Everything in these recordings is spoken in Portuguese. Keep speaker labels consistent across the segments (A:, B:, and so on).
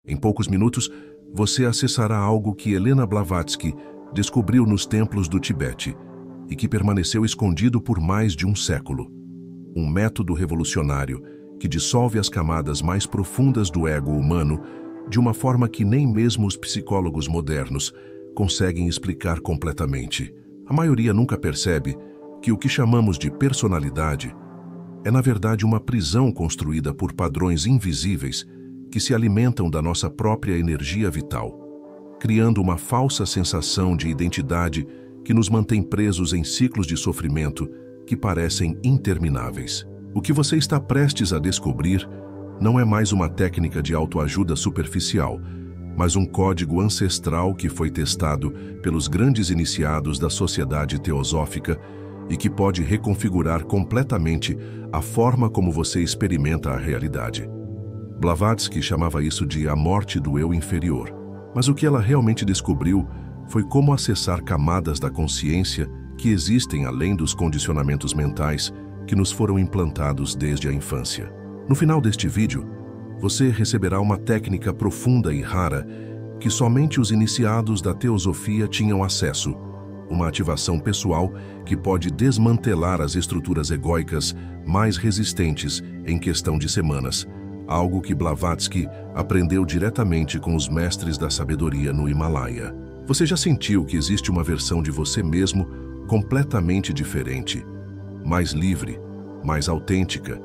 A: Em poucos minutos, você acessará algo que Helena Blavatsky descobriu nos templos do Tibete e que permaneceu escondido por mais de um século. Um método revolucionário que dissolve as camadas mais profundas do ego humano de uma forma que nem mesmo os psicólogos modernos conseguem explicar completamente. A maioria nunca percebe que o que chamamos de personalidade é, na verdade, uma prisão construída por padrões invisíveis que se alimentam da nossa própria energia vital, criando uma falsa sensação de identidade que nos mantém presos em ciclos de sofrimento que parecem intermináveis. O que você está prestes a descobrir não é mais uma técnica de autoajuda superficial, mas um código ancestral que foi testado pelos grandes iniciados da sociedade teosófica e que pode reconfigurar completamente a forma como você experimenta a realidade. Blavatsky chamava isso de a morte do eu inferior, mas o que ela realmente descobriu foi como acessar camadas da consciência que existem além dos condicionamentos mentais que nos foram implantados desde a infância. No final deste vídeo, você receberá uma técnica profunda e rara que somente os iniciados da teosofia tinham acesso, uma ativação pessoal que pode desmantelar as estruturas egóicas mais resistentes em questão de semanas, algo que Blavatsky aprendeu diretamente com os mestres da sabedoria no Himalaia. Você já sentiu que existe uma versão de você mesmo completamente diferente, mais livre, mais autêntica,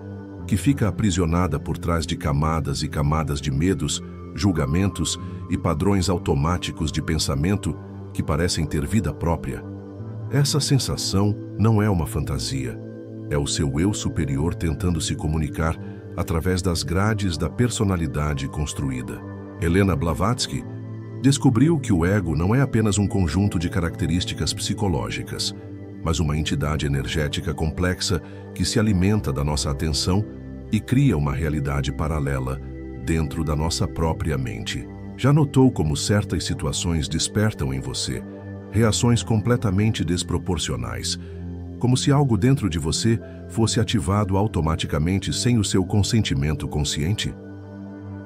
A: que fica aprisionada por trás de camadas e camadas de medos, julgamentos e padrões automáticos de pensamento que parecem ter vida própria? Essa sensação não é uma fantasia. É o seu eu superior tentando se comunicar através das grades da personalidade construída. Helena Blavatsky descobriu que o ego não é apenas um conjunto de características psicológicas, mas uma entidade energética complexa que se alimenta da nossa atenção e cria uma realidade paralela dentro da nossa própria mente. Já notou como certas situações despertam em você reações completamente desproporcionais, como se algo dentro de você fosse ativado automaticamente sem o seu consentimento consciente?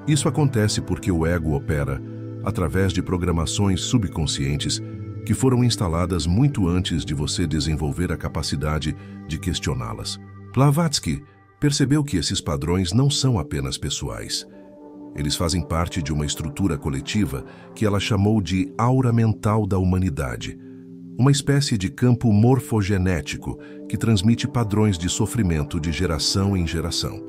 A: Isso acontece porque o ego opera através de programações subconscientes que foram instaladas muito antes de você desenvolver a capacidade de questioná-las. Blavatsky percebeu que esses padrões não são apenas pessoais. Eles fazem parte de uma estrutura coletiva que ela chamou de aura mental da humanidade, uma espécie de campo morfogenético que transmite padrões de sofrimento de geração em geração.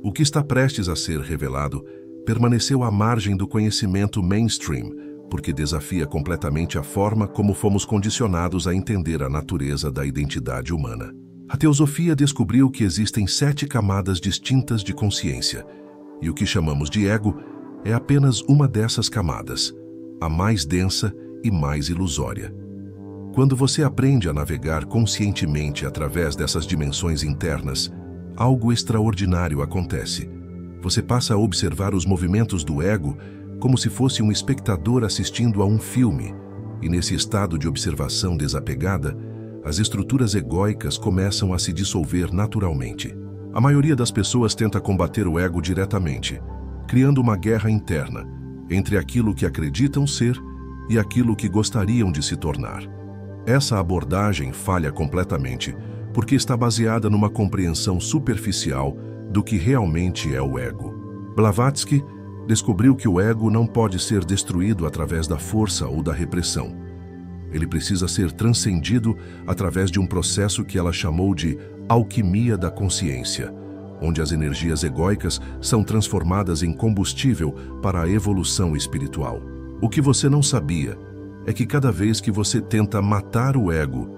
A: O que está prestes a ser revelado permaneceu à margem do conhecimento mainstream, porque desafia completamente a forma como fomos condicionados a entender a natureza da identidade humana. A teosofia descobriu que existem 7 camadas distintas de consciência, e o que chamamos de ego é apenas uma dessas camadas, a mais densa e mais ilusória. Quando você aprende a navegar conscientemente através dessas dimensões internas, algo extraordinário acontece. Você passa a observar os movimentos do ego como se fosse um espectador assistindo a um filme, e nesse estado de observação desapegada, as estruturas egóicas começam a se dissolver naturalmente. A maioria das pessoas tenta combater o ego diretamente, criando uma guerra interna entre aquilo que acreditam ser e aquilo que gostariam de se tornar. Essa abordagem falha completamente porque está baseada numa compreensão superficial do que realmente é o ego. Blavatsky descobriu que o ego não pode ser destruído através da força ou da repressão. Ele precisa ser transcendido através de um processo que ela chamou de alquimia da consciência, onde as energias egóicas são transformadas em combustível para a evolução espiritual. O que você não sabia é que cada vez que você tenta matar o ego,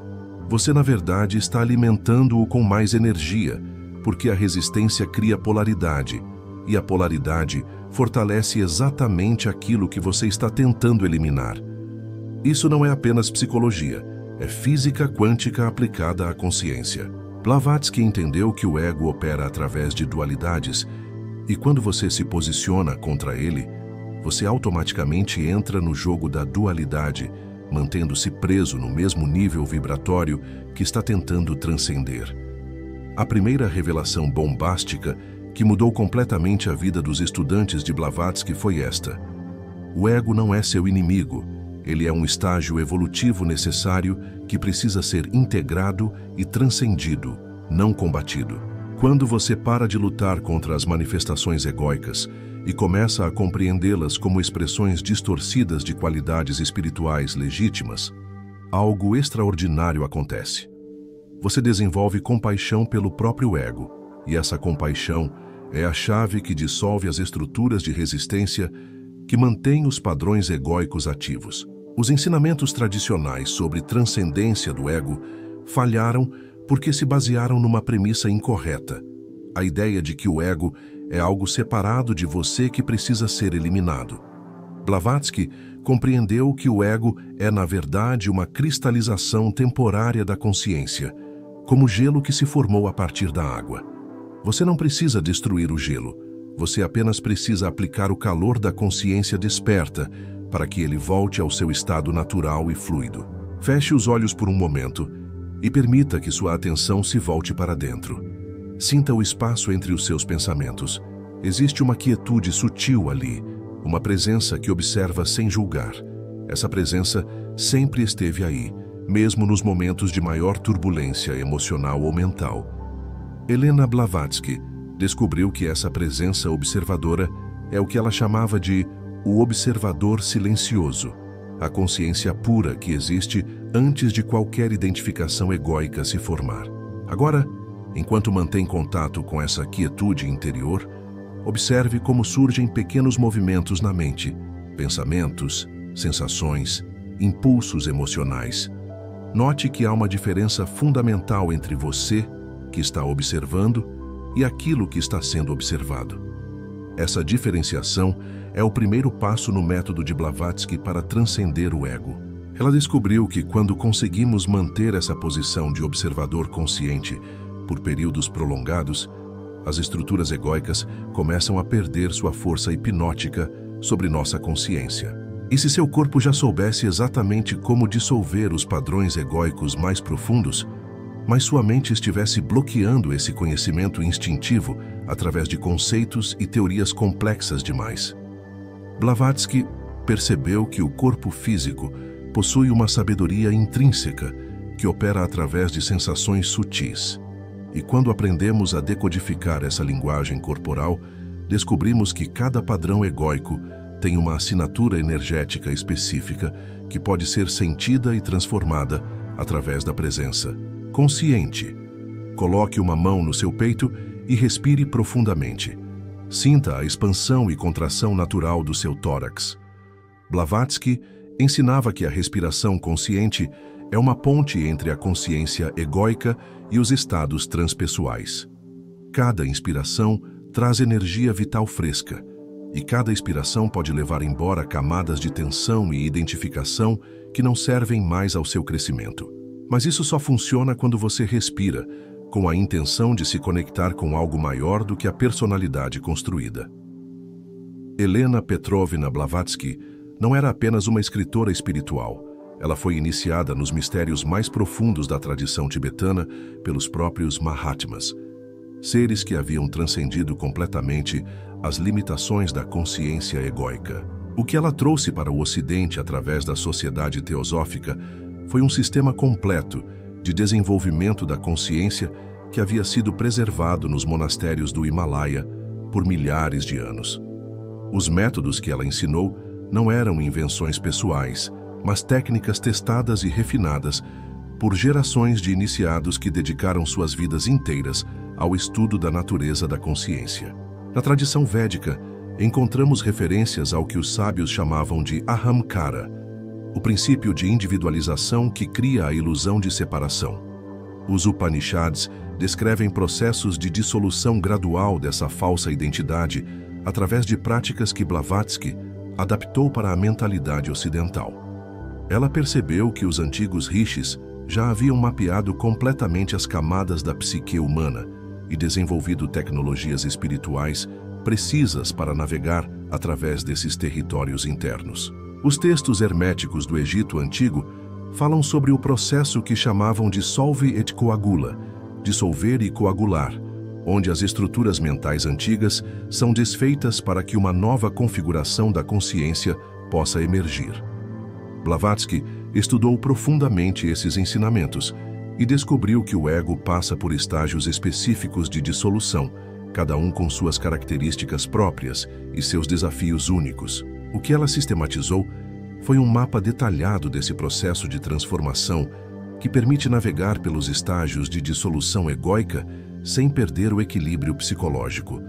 A: você na verdade está alimentando-o com mais energia, porque a resistência cria polaridade, e a polaridade fortalece exatamente aquilo que você está tentando eliminar. Isso não é apenas psicologia, é física quântica aplicada à consciência. Blavatsky entendeu que o ego opera através de dualidades, e quando você se posiciona contra ele, você automaticamente entra no jogo da dualidade, mantendo-se preso no mesmo nível vibratório que está tentando transcender. A primeira revelação bombástica que mudou completamente a vida dos estudantes de Blavatsky foi esta: o ego não é seu inimigo, ele é um estágio evolutivo necessário que precisa ser integrado e transcendido, não combatido. Quando você para de lutar contra as manifestações egóicas e começa a compreendê-las como expressões distorcidas de qualidades espirituais legítimas, algo extraordinário acontece. Você desenvolve compaixão pelo próprio ego, e essa compaixão é a chave que dissolve as estruturas de resistência que mantêm os padrões egóicos ativos. Os ensinamentos tradicionais sobre transcendência do ego falharam porque se basearam numa premissa incorreta: a ideia de que o ego é algo separado de você que precisa ser eliminado. Blavatsky compreendeu que o ego é, na verdade, uma cristalização temporária da consciência, como gelo que se formou a partir da água. Você não precisa destruir o gelo, você apenas precisa aplicar o calor da consciência desperta para que ele volte ao seu estado natural e fluido. Feche os olhos por um momento e permita que sua atenção se volte para dentro. Sinta o espaço entre os seus pensamentos. Existe uma quietude sutil ali, uma presença que observa sem julgar. Essa presença sempre esteve aí, mesmo nos momentos de maior turbulência emocional ou mental. Elena Blavatsky descobriu que essa presença observadora é o que ela chamava de o observador silencioso, a consciência pura que existe antes de qualquer identificação egóica se formar. Agora, enquanto mantém contato com essa quietude interior, observe como surgem pequenos movimentos na mente, pensamentos, sensações, impulsos emocionais. Note que há uma diferença fundamental entre você, que está observando, e aquilo que está sendo observado. Essa diferenciação é o primeiro passo no método de Blavatsky para transcender o ego. Ela descobriu que quando conseguimos manter essa posição de observador consciente por períodos prolongados, as estruturas egóicas começam a perder sua força hipnótica sobre nossa consciência. E se seu corpo já soubesse exatamente como dissolver os padrões egóicos mais profundos, mas sua mente estivesse bloqueando esse conhecimento instintivo através de conceitos e teorias complexas demais? Blavatsky percebeu que o corpo físico possui uma sabedoria intrínseca que opera através de sensações sutis. E quando aprendemos a decodificar essa linguagem corporal, descobrimos que cada padrão egóico tem uma assinatura energética específica que pode ser sentida e transformada através da presença consciente. Coloque uma mão no seu peito e respire profundamente. Sinta a expansão e contração natural do seu tórax. Blavatsky ensinava que a respiração consciente é uma ponte entre a consciência egóica e os estados transpessoais. Cada inspiração traz energia vital fresca, e cada expiração pode levar embora camadas de tensão e identificação que não servem mais ao seu crescimento. Mas isso só funciona quando você respira, com a intenção de se conectar com algo maior do que a personalidade construída. Elena Petrovna Blavatsky não era apenas uma escritora espiritual. Ela foi iniciada nos mistérios mais profundos da tradição tibetana pelos próprios Mahatmas, seres que haviam transcendido completamente as limitações da consciência egóica. O que ela trouxe para o Ocidente através da sociedade teosófica foi um sistema completo de desenvolvimento da consciência que havia sido preservado nos monastérios do Himalaia por milhares de anos. Os métodos que ela ensinou não eram invenções pessoais, mas técnicas testadas e refinadas por gerações de iniciados que dedicaram suas vidas inteiras ao estudo da natureza da consciência. Na tradição védica, encontramos referências ao que os sábios chamavam de ahamkara, o princípio de individualização que cria a ilusão de separação. Os Upanishads descrevem processos de dissolução gradual dessa falsa identidade através de práticas que Blavatsky adaptou para a mentalidade ocidental. Ela percebeu que os antigos rishis já haviam mapeado completamente as camadas da psique humana e desenvolvido tecnologias espirituais precisas para navegar através desses territórios internos. Os textos herméticos do Egito Antigo falam sobre o processo que chamavam de solve et coagula, dissolver e coagular, onde as estruturas mentais antigas são desfeitas para que uma nova configuração da consciência possa emergir. Blavatsky estudou profundamente esses ensinamentos e descobriu que o ego passa por estágios específicos de dissolução, cada um com suas características próprias e seus desafios únicos. O que ela sistematizou foi um mapa detalhado desse processo de transformação que permite navegar pelos estágios de dissolução egóica sem perder o equilíbrio psicológico.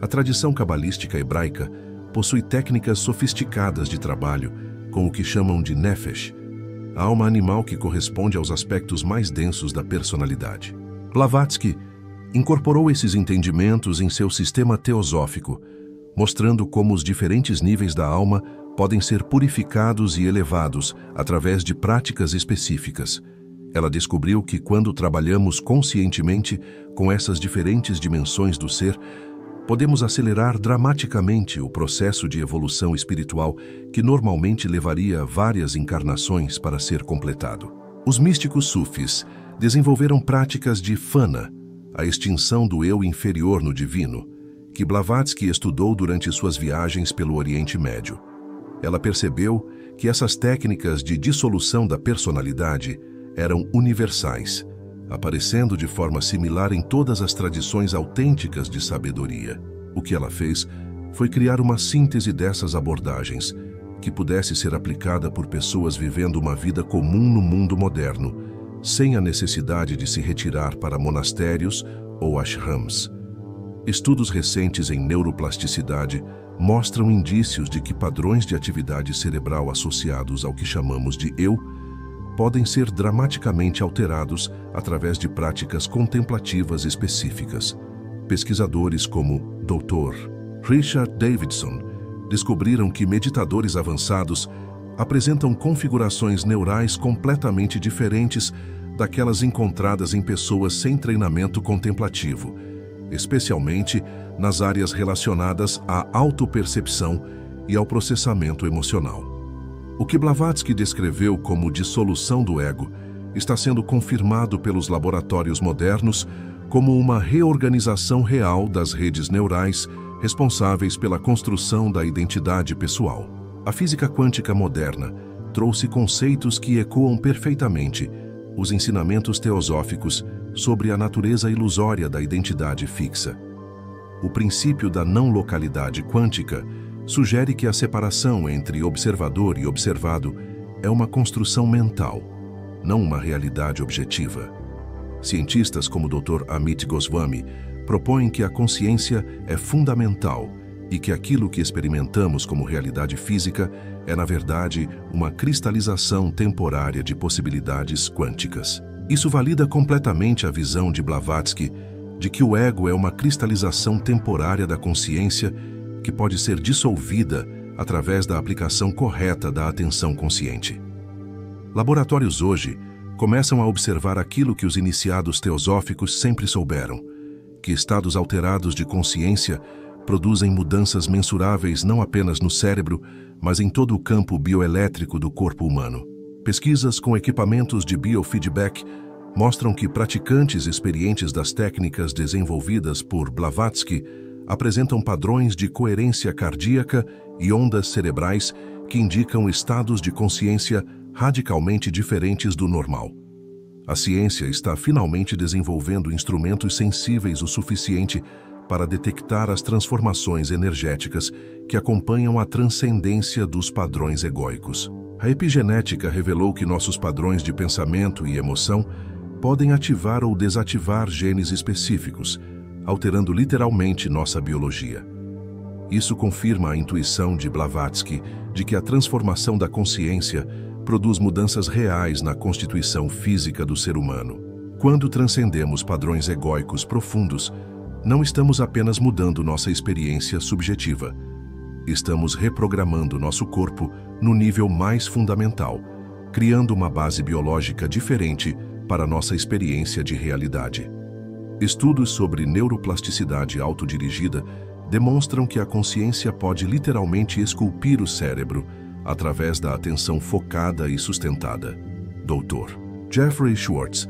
A: A tradição cabalística hebraica possui técnicas sofisticadas de trabalho com o que chamam de nefesh, a alma animal que corresponde aos aspectos mais densos da personalidade. Blavatsky incorporou esses entendimentos em seu sistema teosófico, mostrando como os diferentes níveis da alma podem ser purificados e elevados através de práticas específicas. Ela descobriu que quando trabalhamos conscientemente com essas diferentes dimensões do ser, podemos acelerar dramaticamente o processo de evolução espiritual que normalmente levaria várias encarnações para ser completado. Os místicos sufis desenvolveram práticas de fana, a extinção do eu inferior no divino, que Blavatsky estudou durante suas viagens pelo Oriente Médio. Ela percebeu que essas técnicas de dissolução da personalidade eram universais, aparecendo de forma similar em todas as tradições autênticas de sabedoria. O que ela fez foi criar uma síntese dessas abordagens, que pudesse ser aplicada por pessoas vivendo uma vida comum no mundo moderno, sem a necessidade de se retirar para monastérios ou ashrams. Estudos recentes em neuroplasticidade mostram indícios de que padrões de atividade cerebral associados ao que chamamos de eu podem ser dramaticamente alterados através de práticas contemplativas específicas. Pesquisadores como Dr. Richard Davidson descobriram que meditadores avançados apresentam configurações neurais completamente diferentes daquelas encontradas em pessoas sem treinamento contemplativo, especialmente nas áreas relacionadas à autopercepção e ao processamento emocional. O que Blavatsky descreveu como dissolução do ego está sendo confirmado pelos laboratórios modernos como uma reorganização real das redes neurais responsáveis pela construção da identidade pessoal. A física quântica moderna trouxe conceitos que ecoam perfeitamente os ensinamentos teosóficos sobre a natureza ilusória da identidade fixa. O princípio da não-localidade quântica sugere que a separação entre observador e observado é uma construção mental, não uma realidade objetiva. Cientistas como o Dr. Amit Goswami propõem que a consciência é fundamental e que aquilo que experimentamos como realidade física é, na verdade, uma cristalização temporária de possibilidades quânticas. Isso valida completamente a visão de Blavatsky de que o ego é uma cristalização temporária da consciência que pode ser dissolvida através da aplicação correta da atenção consciente. Laboratórios hoje começam a observar aquilo que os iniciados teosóficos sempre souberam, que estados alterados de consciência produzem mudanças mensuráveis não apenas no cérebro, mas em todo o campo bioelétrico do corpo humano. Pesquisas com equipamentos de biofeedback mostram que praticantes experientes das técnicas desenvolvidas por Blavatsky apresentam padrões de coerência cardíaca e ondas cerebrais que indicam estados de consciência radicalmente diferentes do normal. A ciência está finalmente desenvolvendo instrumentos sensíveis o suficiente para detectar as transformações energéticas que acompanham a transcendência dos padrões egóicos. A epigenética revelou que nossos padrões de pensamento e emoção podem ativar ou desativar genes específicos, alterando literalmente nossa biologia. Isso confirma a intuição de Blavatsky de que a transformação da consciência produz mudanças reais na constituição física do ser humano. Quando transcendemos padrões egóicos profundos, não estamos apenas mudando nossa experiência subjetiva. Estamos reprogramando nosso corpo no nível mais fundamental, criando uma base biológica diferente para nossa experiência de realidade. Estudos sobre neuroplasticidade autodirigida demonstram que a consciência pode literalmente esculpir o cérebro através da atenção focada e sustentada. Dr. Jeffrey Schwartz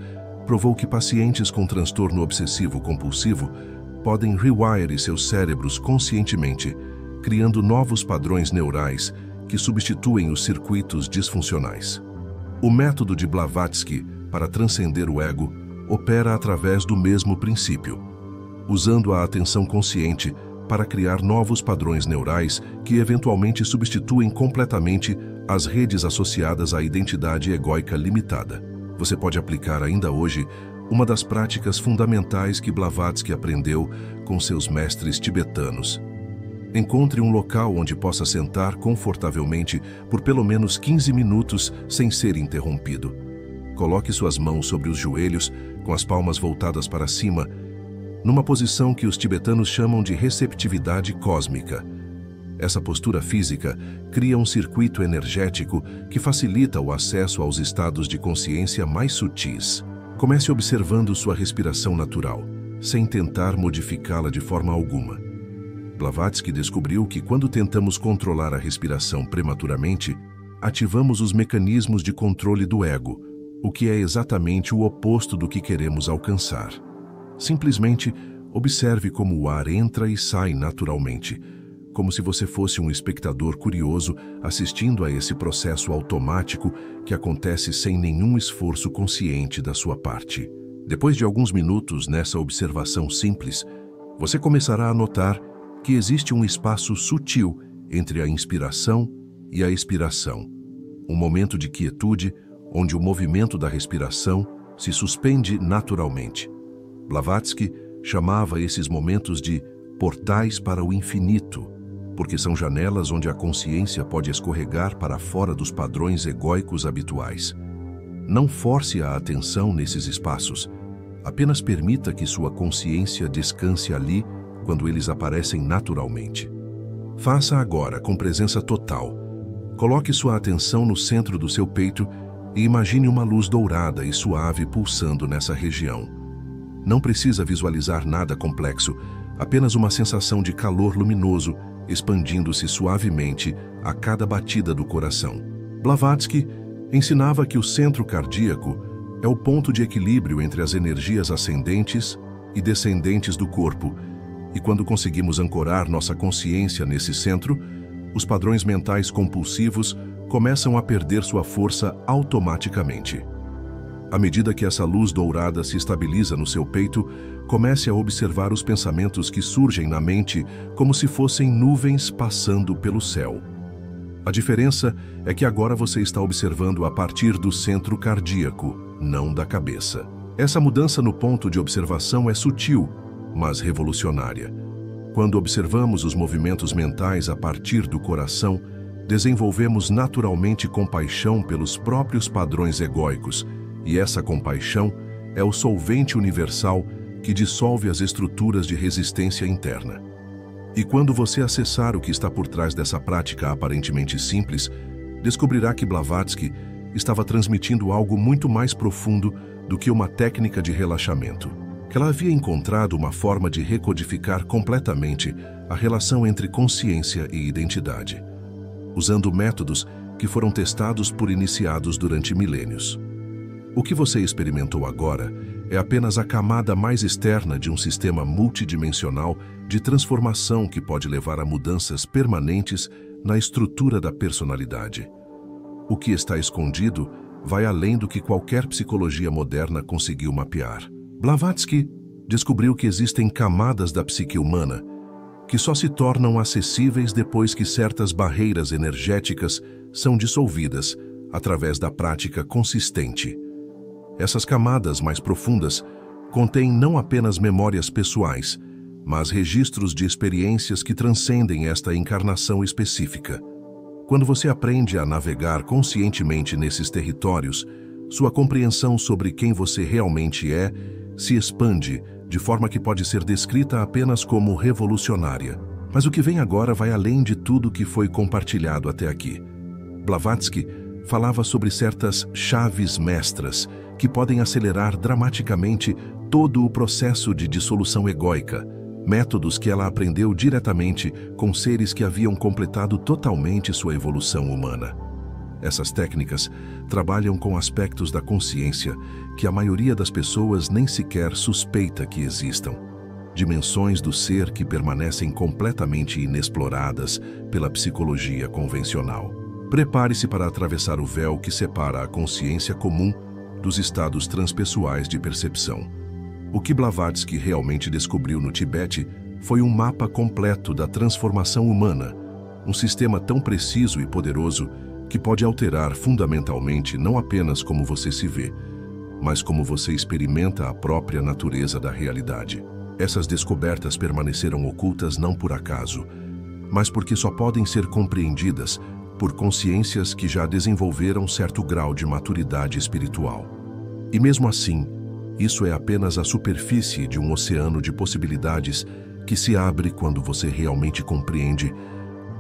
A: provou que pacientes com transtorno obsessivo-compulsivo podem rewire seus cérebros conscientemente, criando novos padrões neurais que substituem os circuitos disfuncionais. O método de Blavatsky para transcender o ego opera através do mesmo princípio, usando a atenção consciente para criar novos padrões neurais que eventualmente substituem completamente as redes associadas à identidade egóica limitada. Você pode aplicar ainda hoje uma das práticas fundamentais que Blavatsky aprendeu com seus mestres tibetanos. Encontre um local onde possa sentar confortavelmente por pelo menos 15 minutos sem ser interrompido. Coloque suas mãos sobre os joelhos, com as palmas voltadas para cima, numa posição que os tibetanos chamam de receptividade cósmica. Essa postura física cria um circuito energético que facilita o acesso aos estados de consciência mais sutis. Comece observando sua respiração natural, sem tentar modificá-la de forma alguma. Blavatsky descobriu que quando tentamos controlar a respiração prematuramente, ativamos os mecanismos de controle do ego, o que é exatamente o oposto do que queremos alcançar. Simplesmente observe como o ar entra e sai naturalmente, como se você fosse um espectador curioso assistindo a esse processo automático que acontece sem nenhum esforço consciente da sua parte. Depois de alguns minutos nessa observação simples, você começará a notar que existe um espaço sutil entre a inspiração e a expiração, um momento de quietude onde o movimento da respiração se suspende naturalmente. Blavatsky chamava esses momentos de portais para o infinito, porque são janelas onde a consciência pode escorregar para fora dos padrões egóicos habituais. Não force a atenção nesses espaços, apenas permita que sua consciência descanse ali quando eles aparecem naturalmente. Faça agora com presença total. Coloque sua atenção no centro do seu peito e imagine uma luz dourada e suave pulsando nessa região. Não precisa visualizar nada complexo, apenas uma sensação de calor luminoso expandindo-se suavemente a cada batida do coração. Blavatsky ensinava que o centro cardíaco é o ponto de equilíbrio entre as energias ascendentes e descendentes do corpo, e quando conseguimos ancorar nossa consciência nesse centro, os padrões mentais compulsivos começam a perder sua força automaticamente. À medida que essa luz dourada se estabiliza no seu peito, comece a observar os pensamentos que surgem na mente como se fossem nuvens passando pelo céu. A diferença é que agora você está observando a partir do centro cardíaco, não da cabeça. Essa mudança no ponto de observação é sutil, mas revolucionária. Quando observamos os movimentos mentais a partir do coração, desenvolvemos naturalmente compaixão pelos próprios padrões egóicos, e essa compaixão é o solvente universal que dissolve as estruturas de resistência interna. E quando você acessar o que está por trás dessa prática aparentemente simples, descobrirá que Blavatsky estava transmitindo algo muito mais profundo do que uma técnica de relaxamento. Que ela havia encontrado uma forma de recodificar completamente a relação entre consciência e identidade, usando métodos que foram testados por iniciados durante milênios. O que você experimentou agora é apenas a camada mais externa de um sistema multidimensional de transformação que pode levar a mudanças permanentes na estrutura da personalidade. O que está escondido vai além do que qualquer psicologia moderna conseguiu mapear. Blavatsky descobriu que existem camadas da psique humana que só se tornam acessíveis depois que certas barreiras energéticas são dissolvidas através da prática consistente. Essas camadas mais profundas contêm não apenas memórias pessoais, mas registros de experiências que transcendem esta encarnação específica. Quando você aprende a navegar conscientemente nesses territórios, sua compreensão sobre quem você realmente é se expande de forma que pode ser descrita apenas como revolucionária. Mas o que vem agora vai além de tudo que foi compartilhado até aqui. Blavatsky falava sobre certas chaves mestras que podem acelerar dramaticamente todo o processo de dissolução egóica, métodos que ela aprendeu diretamente com seres que haviam completado totalmente sua evolução humana. Essas técnicas trabalham com aspectos da consciência que a maioria das pessoas nem sequer suspeita que existam. Dimensões do ser que permanecem completamente inexploradas pela psicologia convencional. Prepare-se para atravessar o véu que separa a consciência comum dos estados transpessoais de percepção. O que Blavatsky realmente descobriu no Tibete foi um mapa completo da transformação humana, um sistema tão preciso e poderoso que pode alterar fundamentalmente não apenas como você se vê, mas como você experimenta a própria natureza da realidade. Essas descobertas permaneceram ocultas não por acaso, mas porque só podem ser compreendidas por consciências que já desenvolveram certo grau de maturidade espiritual. E mesmo assim, isso é apenas a superfície de um oceano de possibilidades que se abre quando você realmente compreende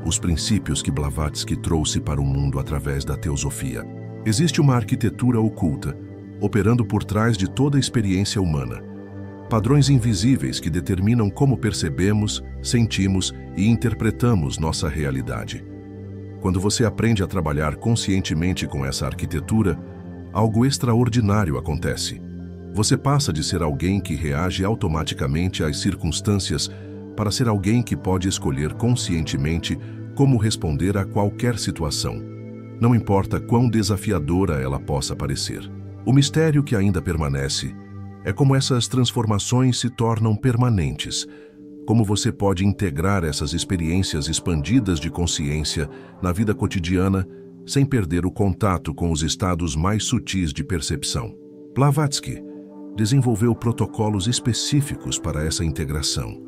A: os princípios que Blavatsky trouxe para o mundo através da teosofia. Existe uma arquitetura oculta, operando por trás de toda a experiência humana. Padrões invisíveis que determinam como percebemos, sentimos e interpretamos nossa realidade. Quando você aprende a trabalhar conscientemente com essa arquitetura, algo extraordinário acontece. Você passa de ser alguém que reage automaticamente às circunstâncias para ser alguém que pode escolher conscientemente como responder a qualquer situação, não importa quão desafiadora ela possa parecer. O mistério que ainda permanece é como essas transformações se tornam permanentes, como você pode integrar essas experiências expandidas de consciência na vida cotidiana sem perder o contato com os estados mais sutis de percepção. Blavatsky desenvolveu protocolos específicos para essa integração,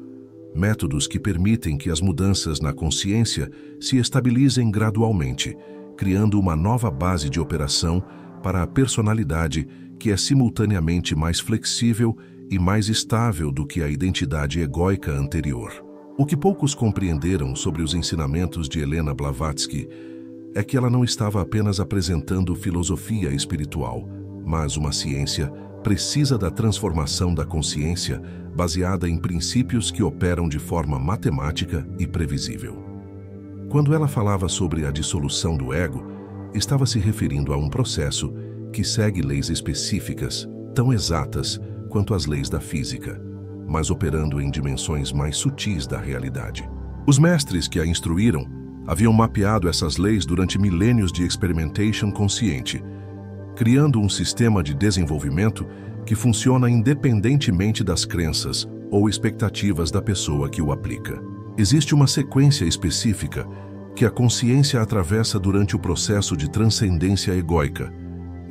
A: métodos que permitem que as mudanças na consciência se estabilizem gradualmente, criando uma nova base de operação para a personalidade que é simultaneamente mais flexível e mais estável do que a identidade egóica anterior. O que poucos compreenderam sobre os ensinamentos de Helena Blavatsky é que ela não estava apenas apresentando filosofia espiritual, mas uma ciência precisa da transformação da consciência baseada em princípios que operam de forma matemática e previsível. Quando ela falava sobre a dissolução do ego, estava se referindo a um processo que segue leis específicas, tão exatas quanto as leis da física, mas operando em dimensões mais sutis da realidade. Os mestres que a instruíram haviam mapeado essas leis durante milênios de experimentation consciente, criando um sistema de desenvolvimento que funciona independentemente das crenças ou expectativas da pessoa que o aplica. Existe uma sequência específica que a consciência atravessa durante o processo de transcendência egóica,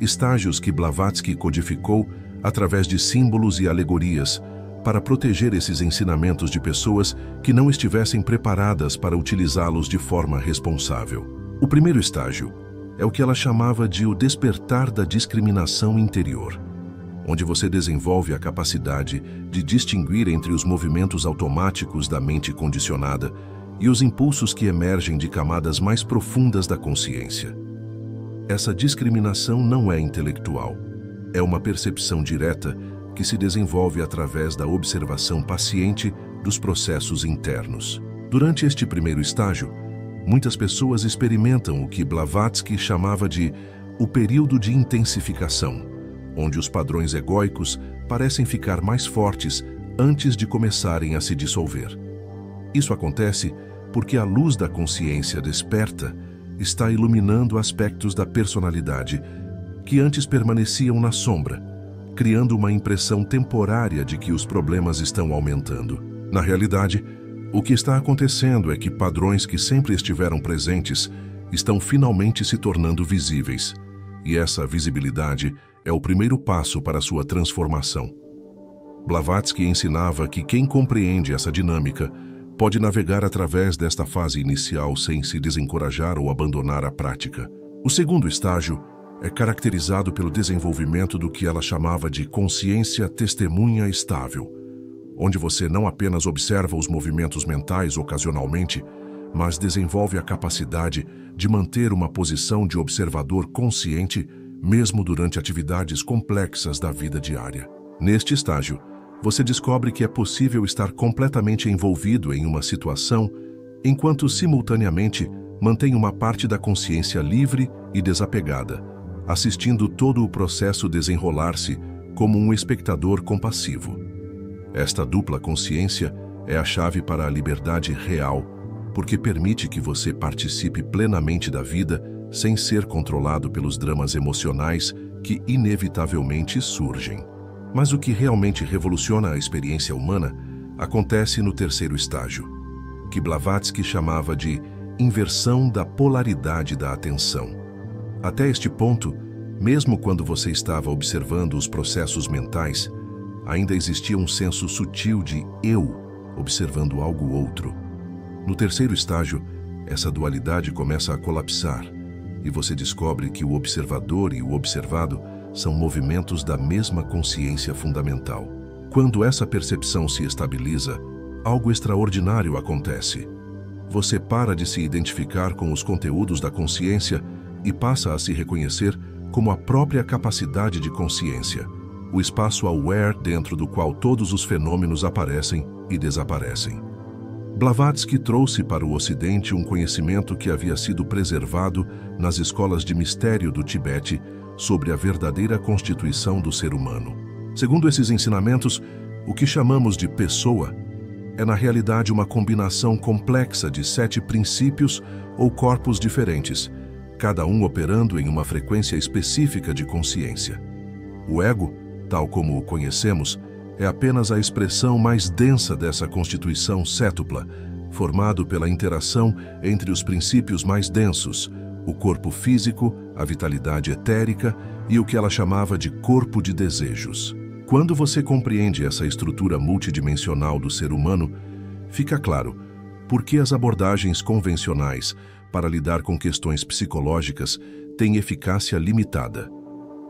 A: estágios que Blavatsky codificou através de símbolos e alegorias para proteger esses ensinamentos de pessoas que não estivessem preparadas para utilizá-los de forma responsável. O primeiro estágio é o que ela chamava de o despertar da discriminação interior, onde você desenvolve a capacidade de distinguir entre os movimentos automáticos da mente condicionada e os impulsos que emergem de camadas mais profundas da consciência. Essa discriminação não é intelectual, é uma percepção direta que se desenvolve através da observação paciente dos processos internos. Durante este primeiro estágio, muitas pessoas experimentam o que Blavatsky chamava de o período de intensificação, onde os padrões egóicos parecem ficar mais fortes antes de começarem a se dissolver. Isso acontece porque a luz da consciência desperta está iluminando aspectos da personalidade que antes permaneciam na sombra, criando uma impressão temporária de que os problemas estão aumentando. Na realidade, o que está acontecendo é que padrões que sempre estiveram presentes estão finalmente se tornando visíveis, e essa visibilidade é o primeiro passo para sua transformação. Blavatsky ensinava que quem compreende essa dinâmica pode navegar através desta fase inicial sem se desencorajar ou abandonar a prática. O segundo estágio é caracterizado pelo desenvolvimento do que ela chamava de consciência testemunha estável, onde você não apenas observa os movimentos mentais ocasionalmente, mas desenvolve a capacidade de manter uma posição de observador consciente mesmo durante atividades complexas da vida diária. Neste estágio, você descobre que é possível estar completamente envolvido em uma situação, enquanto simultaneamente mantém uma parte da consciência livre e desapegada, assistindo todo o processo desenrolar-se como um espectador compassivo. Esta dupla consciência é a chave para a liberdade real, porque permite que você participe plenamente da vida sem ser controlado pelos dramas emocionais que inevitavelmente surgem. Mas o que realmente revoluciona a experiência humana acontece no terceiro estágio, que Blavatsky chamava de inversão da polaridade da atenção. Até este ponto, mesmo quando você estava observando os processos mentais, ainda existia um senso sutil de eu observando algo outro. No terceiro estágio, essa dualidade começa a colapsar e você descobre que o observador e o observado são movimentos da mesma consciência fundamental. Quando essa percepção se estabiliza, algo extraordinário acontece. Você para de se identificar com os conteúdos da consciência e passa a se reconhecer como a própria capacidade de consciência, o espaço aware dentro do qual todos os fenômenos aparecem e desaparecem. Blavatsky trouxe para o Ocidente um conhecimento que havia sido preservado nas escolas de mistério do Tibete sobre a verdadeira constituição do ser humano. Segundo esses ensinamentos, o que chamamos de pessoa é na realidade uma combinação complexa de 7 princípios ou corpos diferentes, cada um operando em uma frequência específica de consciência. O ego, tal como o conhecemos, é apenas a expressão mais densa dessa constituição cétupla, formado pela interação entre os princípios mais densos, o corpo físico, a vitalidade etérica e o que ela chamava de corpo de desejos. Quando você compreende essa estrutura multidimensional do ser humano, fica claro por que as abordagens convencionais para lidar com questões psicológicas têm eficácia limitada.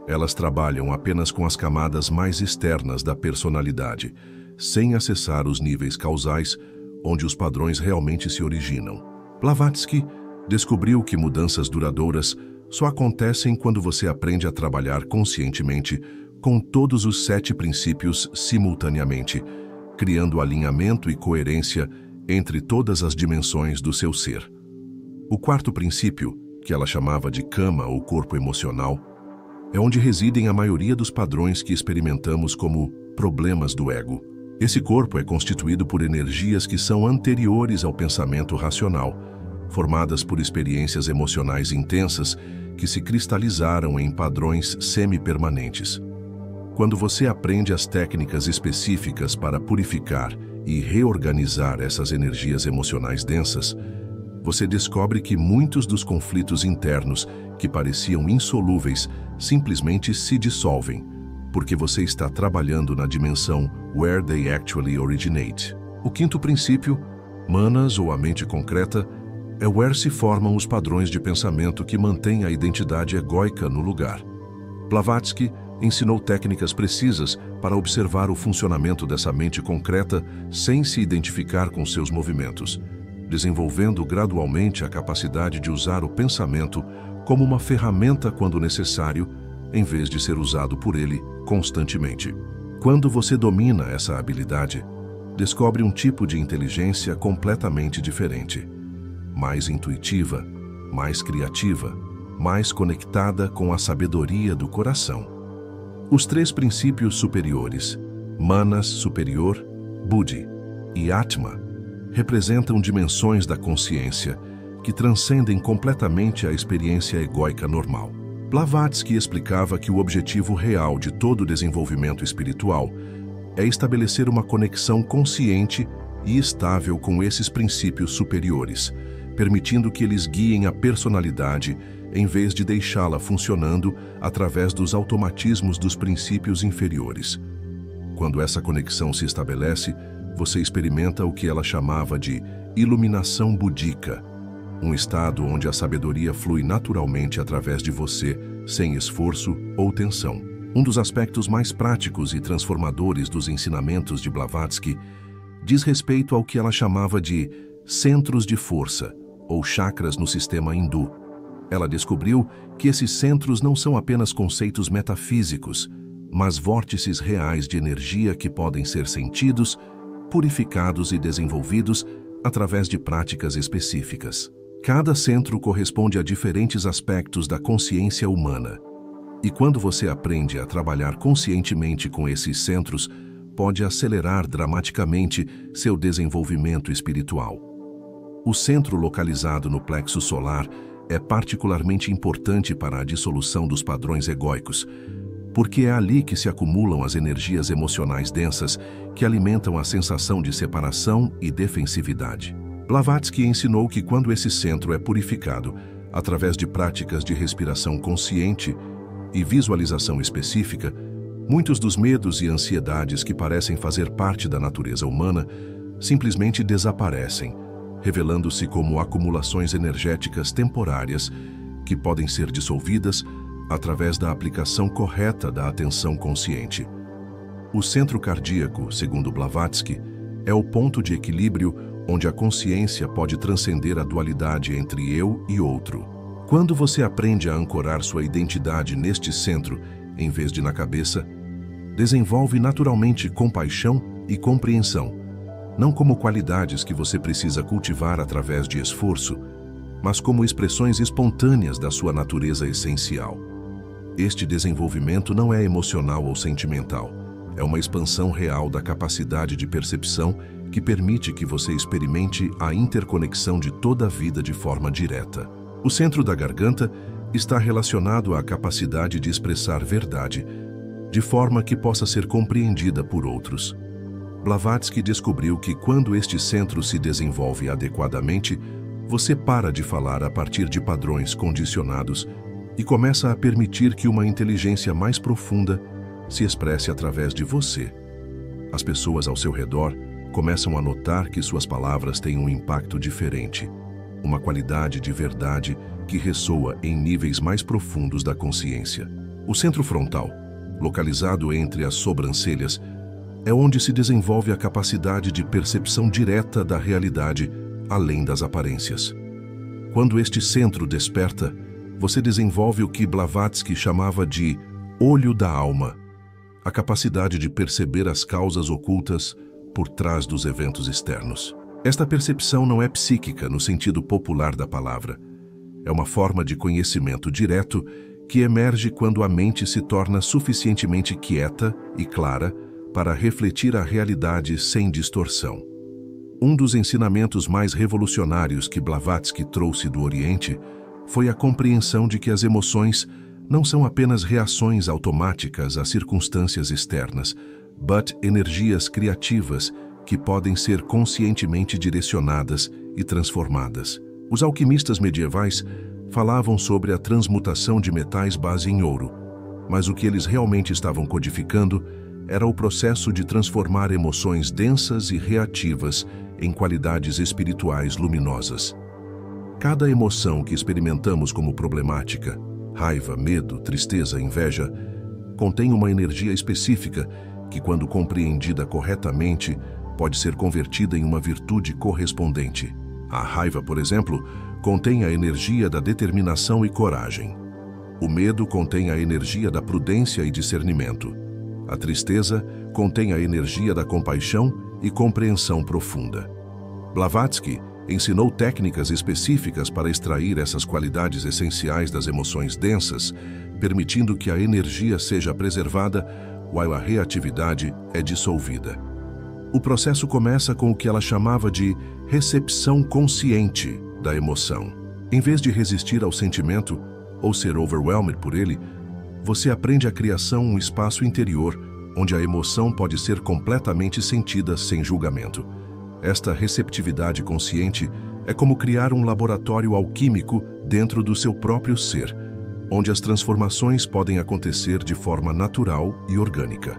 A: Elas trabalham apenas com as camadas mais externas da personalidade, sem acessar os níveis causais onde os padrões realmente se originam. Blavatsky descobriu que mudanças duradouras só acontecem quando você aprende a trabalhar conscientemente com todos os 7 princípios simultaneamente, criando alinhamento e coerência entre todas as dimensões do seu ser. O quarto princípio, que ela chamava de Kama ou corpo emocional, é onde residem a maioria dos padrões que experimentamos como problemas do ego. Esse corpo é constituído por energias que são anteriores ao pensamento racional, formadas por experiências emocionais intensas que se cristalizaram em padrões semi-permanentes. Quando você aprende as técnicas específicas para purificar e reorganizar essas energias emocionais densas, você descobre que muitos dos conflitos internos que pareciam insolúveis simplesmente se dissolvem, porque você está trabalhando na dimensão where they actually originate. O quinto princípio, manas ou a mente concreta, é where se formam os padrões de pensamento que mantêm a identidade egóica no lugar. Blavatsky ensinou técnicas precisas para observar o funcionamento dessa mente concreta sem se identificar com seus movimentos, desenvolvendo gradualmente a capacidade de usar o pensamento como uma ferramenta quando necessário, em vez de ser usado por ele constantemente. Quando você domina essa habilidade, descobre um tipo de inteligência completamente diferente, mais intuitiva, mais criativa, mais conectada com a sabedoria do coração. Os 3 princípios superiores, Manas superior, Buddhi e Atma, representam dimensões da consciência que transcendem completamente a experiência egóica normal. Blavatsky explicava que o objetivo real de todo desenvolvimento espiritual é estabelecer uma conexão consciente e estável com esses princípios superiores, permitindo que eles guiem a personalidade em vez de deixá-la funcionando através dos automatismos dos princípios inferiores. Quando essa conexão se estabelece, você experimenta o que ela chamava de iluminação búdica, um estado onde a sabedoria flui naturalmente através de você, sem esforço ou tensão. Um dos aspectos mais práticos e transformadores dos ensinamentos de Blavatsky diz respeito ao que ela chamava de centros de força, ou chakras no sistema hindu. Ela descobriu que esses centros não são apenas conceitos metafísicos, mas vórtices reais de energia que podem ser sentidos, purificados e desenvolvidos através de práticas específicas. Cada centro corresponde a diferentes aspectos da consciência humana. E quando você aprende a trabalhar conscientemente com esses centros, pode acelerar dramaticamente seu desenvolvimento espiritual. O centro localizado no plexo solar é particularmente importante para a dissolução dos padrões egóicos, porque é ali que se acumulam as energias emocionais densas que alimentam a sensação de separação e defensividade. Blavatsky ensinou que quando esse centro é purificado, através de práticas de respiração consciente e visualização específica, muitos dos medos e ansiedades que parecem fazer parte da natureza humana simplesmente desaparecem, revelando-se como acumulações energéticas temporárias que podem ser dissolvidas através da aplicação correta da atenção consciente. O centro cardíaco, segundo Blavatsky, é o ponto de equilíbrio onde a consciência pode transcender a dualidade entre eu e outro. Quando você aprende a ancorar sua identidade neste centro, em vez de na cabeça, desenvolve naturalmente compaixão e compreensão, não como qualidades que você precisa cultivar através de esforço, mas como expressões espontâneas da sua natureza essencial. Este desenvolvimento não é emocional ou sentimental, é uma expansão real da capacidade de percepção que permite que você experimente a interconexão de toda a vida de forma direta. O centro da garganta está relacionado à capacidade de expressar verdade, de forma que possa ser compreendida por outros. Blavatsky descobriu que quando este centro se desenvolve adequadamente, você para de falar a partir de padrões condicionados e começa a permitir que uma inteligência mais profunda se expresse através de você. As pessoas ao seu redor começam a notar que suas palavras têm um impacto diferente, uma qualidade de verdade que ressoa em níveis mais profundos da consciência. O centro frontal, localizado entre as sobrancelhas, é onde se desenvolve a capacidade de percepção direta da realidade, além das aparências. Quando este centro desperta, você desenvolve o que Blavatsky chamava de olho da alma, a capacidade de perceber as causas ocultas por trás dos eventos externos. Esta percepção não é psíquica no sentido popular da palavra. É uma forma de conhecimento direto que emerge quando a mente se torna suficientemente quieta e clara para refletir a realidade sem distorção. Um dos ensinamentos mais revolucionários que Blavatsky trouxe do Oriente foi a compreensão de que as emoções não são apenas reações automáticas a circunstâncias externas, mas energias criativas que podem ser conscientemente direcionadas e transformadas. Os alquimistas medievais falavam sobre a transmutação de metais base em ouro, mas o que eles realmente estavam codificando era o processo de transformar emoções densas e reativas em qualidades espirituais luminosas. Cada emoção que experimentamos como problemática, raiva, medo, tristeza, inveja, contém uma energia específica que, quando compreendida corretamente, pode ser convertida em uma virtude correspondente. A raiva, por exemplo, contém a energia da determinação e coragem. O medo contém a energia da prudência e discernimento. A tristeza contém a energia da compaixão e compreensão profunda. Blavatsky ensinou técnicas específicas para extrair essas qualidades essenciais das emoções densas, permitindo que a energia seja preservada while a reatividade é dissolvida. O processo começa com o que ela chamava de recepção consciente da emoção. Em vez de resistir ao sentimento ou ser overwhelmed por ele, você aprende a criação um espaço interior onde a emoção pode ser completamente sentida sem julgamento. Esta receptividade consciente é como criar um laboratório alquímico dentro do seu próprio ser, onde as transformações podem acontecer de forma natural e orgânica.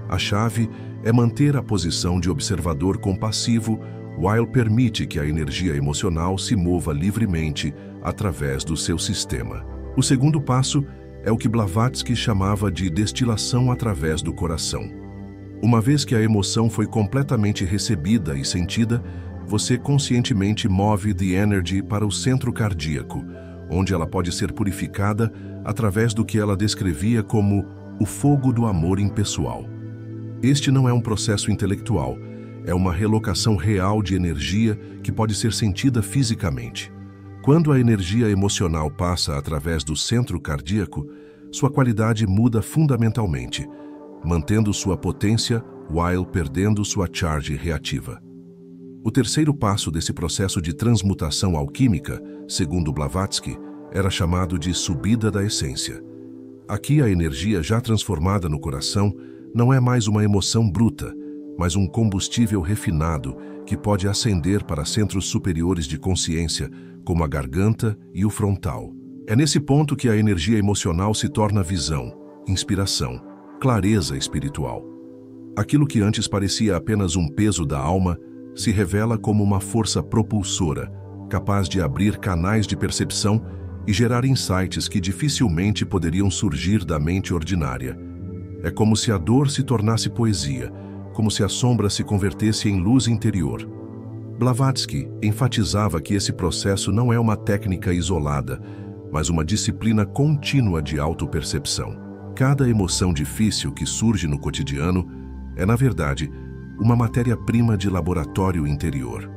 A: A chave é manter a posição de observador compassivo, while permite que a energia emocional se mova livremente através do seu sistema. O segundo passo é o que Blavatsky chamava de destilação através do coração. Uma vez que a emoção foi completamente recebida e sentida, você conscientemente move the energy para o centro cardíaco, onde ela pode ser purificada através do que ela descrevia como o fogo do amor impessoal. Este não é um processo intelectual, é uma relocação real de energia que pode ser sentida fisicamente. Quando a energia emocional passa através do centro cardíaco, sua qualidade muda fundamentalmente, mantendo sua potência while perdendo sua charge reativa. O terceiro passo desse processo de transmutação alquímica, segundo Blavatsky, era chamado de subida da essência. Aqui a energia já transformada no coração não é mais uma emoção bruta, mas um combustível refinado que pode ascender para centros superiores de consciência, como a garganta e o frontal. É nesse ponto que a energia emocional se torna visão, inspiração, clareza espiritual. Aquilo que antes parecia apenas um peso da alma se revela como uma força propulsora, capaz de abrir canais de percepção e gerar insights que dificilmente poderiam surgir da mente ordinária. É como se a dor se tornasse poesia, como se a sombra se convertesse em luz interior. Blavatsky enfatizava que esse processo não é uma técnica isolada, mas uma disciplina contínua de autopercepção. Cada emoção difícil que surge no cotidiano é, na verdade, uma matéria-prima de laboratório interior.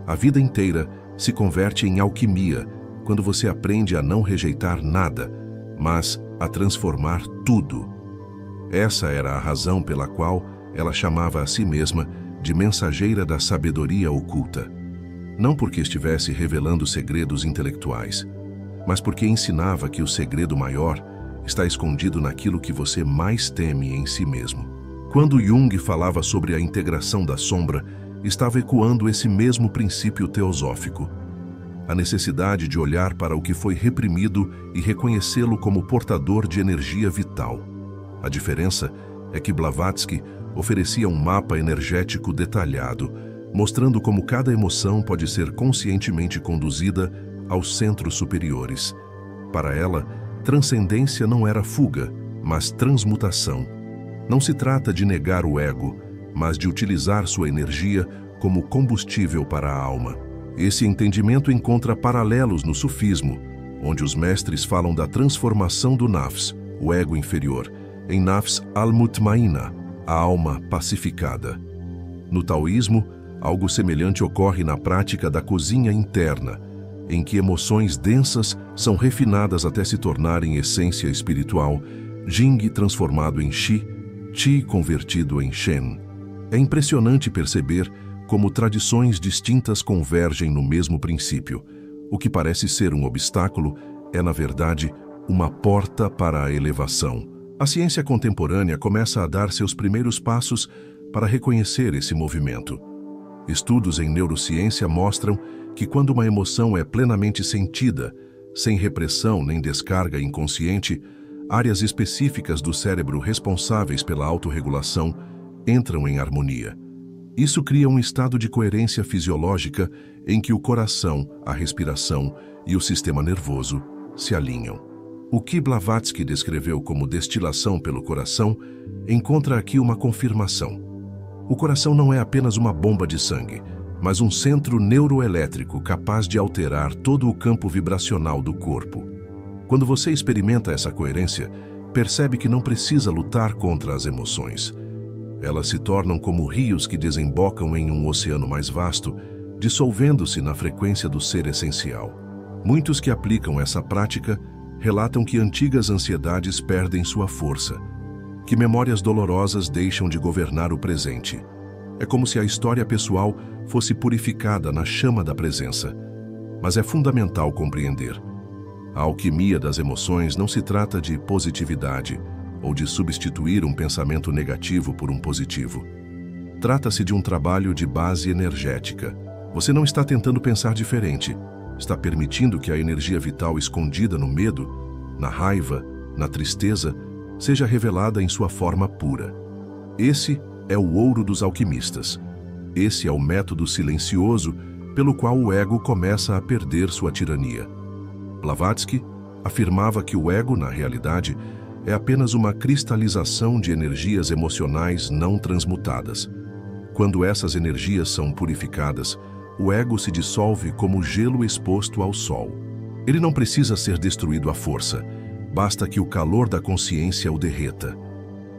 A: A vida inteira se converte em alquimia quando você aprende a não rejeitar nada, mas a transformar tudo. Essa era a razão pela qual ela chamava a si mesma de mensageira da sabedoria oculta. Não porque estivesse revelando segredos intelectuais, mas porque ensinava que o segredo maior está escondido naquilo que você mais teme em si mesmo. Quando Jung falava sobre a integração da sombra, estava ecoando esse mesmo princípio teosófico. A necessidade de olhar para o que foi reprimido e reconhecê-lo como portador de energia vital. A diferença é que Blavatsky oferecia um mapa energético detalhado, mostrando como cada emoção pode ser conscientemente conduzida aos centros superiores. Para ela, transcendência não era fuga, mas transmutação. Não se trata de negar o ego, mas de utilizar sua energia como combustível para a alma. Esse entendimento encontra paralelos no sufismo, onde os mestres falam da transformação do nafs, o ego inferior, em nafs al-mutmaina, a alma pacificada. No taoísmo, algo semelhante ocorre na prática da cozinha interna, em que emoções densas são refinadas até se tornarem essência espiritual, Jing transformado em Qi, Qi convertido em Shen. É impressionante perceber como tradições distintas convergem no mesmo princípio. O que parece ser um obstáculo é, na verdade, uma porta para a elevação. A ciência contemporânea começa a dar seus primeiros passos para reconhecer esse movimento. Estudos em neurociência mostram que quando uma emoção é plenamente sentida, sem repressão nem descarga inconsciente, áreas específicas do cérebro responsáveis pela autorregulação entram em harmonia. Isso cria um estado de coerência fisiológica em que o coração, a respiração e o sistema nervoso se alinham. O que Blavatsky descreveu como destilação pelo coração encontra aqui uma confirmação. O coração não é apenas uma bomba de sangue, mas um centro neuroelétrico capaz de alterar todo o campo vibracional do corpo. Quando você experimenta essa coerência, percebe que não precisa lutar contra as emoções. Elas se tornam como rios que desembocam em um oceano mais vasto, dissolvendo-se na frequência do ser essencial. Muitos que aplicam essa prática relatam que antigas ansiedades perdem sua força, que memórias dolorosas deixam de governar o presente. É como se a história pessoal fosse purificada na chama da presença. Mas é fundamental compreender: a alquimia das emoções não se trata de positividade ou de substituir um pensamento negativo por um positivo. Trata-se de um trabalho de base energética. Você não está tentando pensar diferente, está permitindo que a energia vital escondida no medo, na raiva, na tristeza, seja revelada em sua forma pura. Esse é o ouro dos alquimistas. Esse é o método silencioso pelo qual o ego começa a perder sua tirania. Blavatsky afirmava que o ego, na realidade, é apenas uma cristalização de energias emocionais não transmutadas. Quando essas energias são purificadas, o ego se dissolve como gelo exposto ao sol. Ele não precisa ser destruído à força, basta que o calor da consciência o derreta.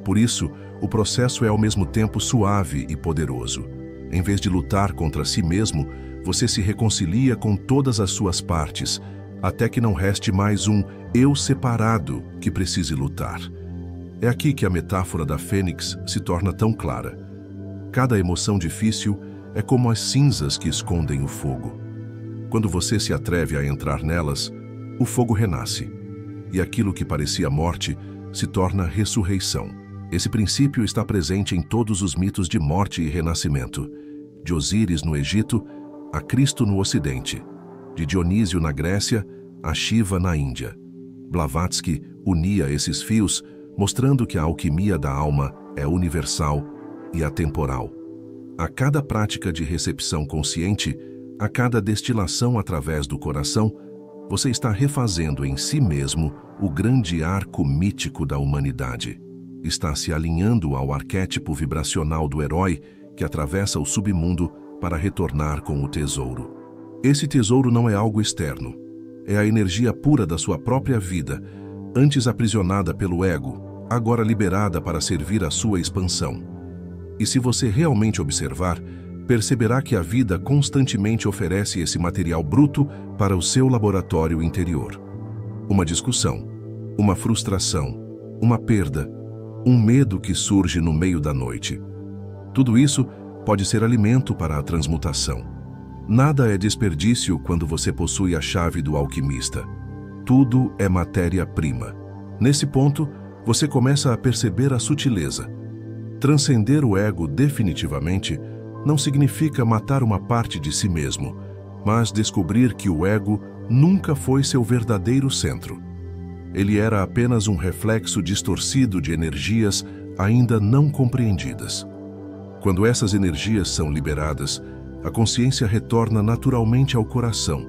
A: Por isso, o processo é ao mesmo tempo suave e poderoso. Em vez de lutar contra si mesmo, você se reconcilia com todas as suas partes, até que não reste mais um eu separado que precise lutar. É aqui que a metáfora da fênix se torna tão clara. Cada emoção difícil é como as cinzas que escondem o fogo. Quando você se atreve a entrar nelas, o fogo renasce, e aquilo que parecia morte se torna ressurreição. Esse princípio está presente em todos os mitos de morte e renascimento, de Osíris no Egito a Cristo no Ocidente, de Dionísio na Grécia a Shiva na Índia. Blavatsky unia esses fios, mostrando que a alquimia da alma é universal e atemporal. A cada prática de recepção consciente, a cada destilação através do coração, você está refazendo em si mesmo o grande arco mítico da humanidade. Está se alinhando ao arquétipo vibracional do herói que atravessa o submundo para retornar com o tesouro. Esse tesouro não é algo externo. É a energia pura da sua própria vida, antes aprisionada pelo ego, agora liberada para servir à sua expansão. E se você realmente observar, perceberá que a vida constantemente oferece esse material bruto para o seu laboratório interior. Uma discussão, uma frustração, uma perda, um medo que surge no meio da noite. Tudo isso pode ser alimento para a transmutação. Nada é desperdício quando você possui a chave do alquimista. Tudo é matéria-prima. Nesse ponto, você começa a perceber a sutileza. Transcender o ego definitivamente não significa matar uma parte de si mesmo, mas descobrir que o ego nunca foi seu verdadeiro centro. Ele era apenas um reflexo distorcido de energias ainda não compreendidas. Quando essas energias são liberadas, a consciência retorna naturalmente ao coração,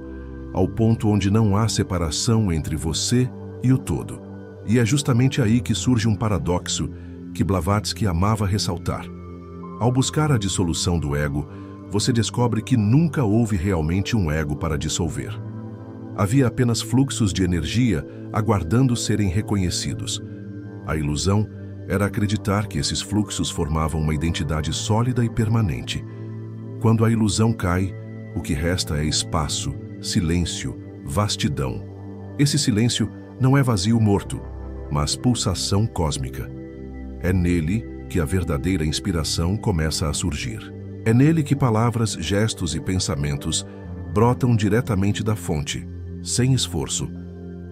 A: ao ponto onde não há separação entre você e o todo. E é justamente aí que surge um paradoxo que Blavatsky amava ressaltar. Ao buscar a dissolução do ego, você descobre que nunca houve realmente um ego para dissolver. Havia apenas fluxos de energia aguardando serem reconhecidos. A ilusão era acreditar que esses fluxos formavam uma identidade sólida e permanente. Quando a ilusão cai, o que resta é espaço, silêncio, vastidão. Esse silêncio não é vazio morto, mas pulsação cósmica. É nele que a verdadeira inspiração começa a surgir. É nele que palavras, gestos e pensamentos brotam diretamente da fonte, sem esforço.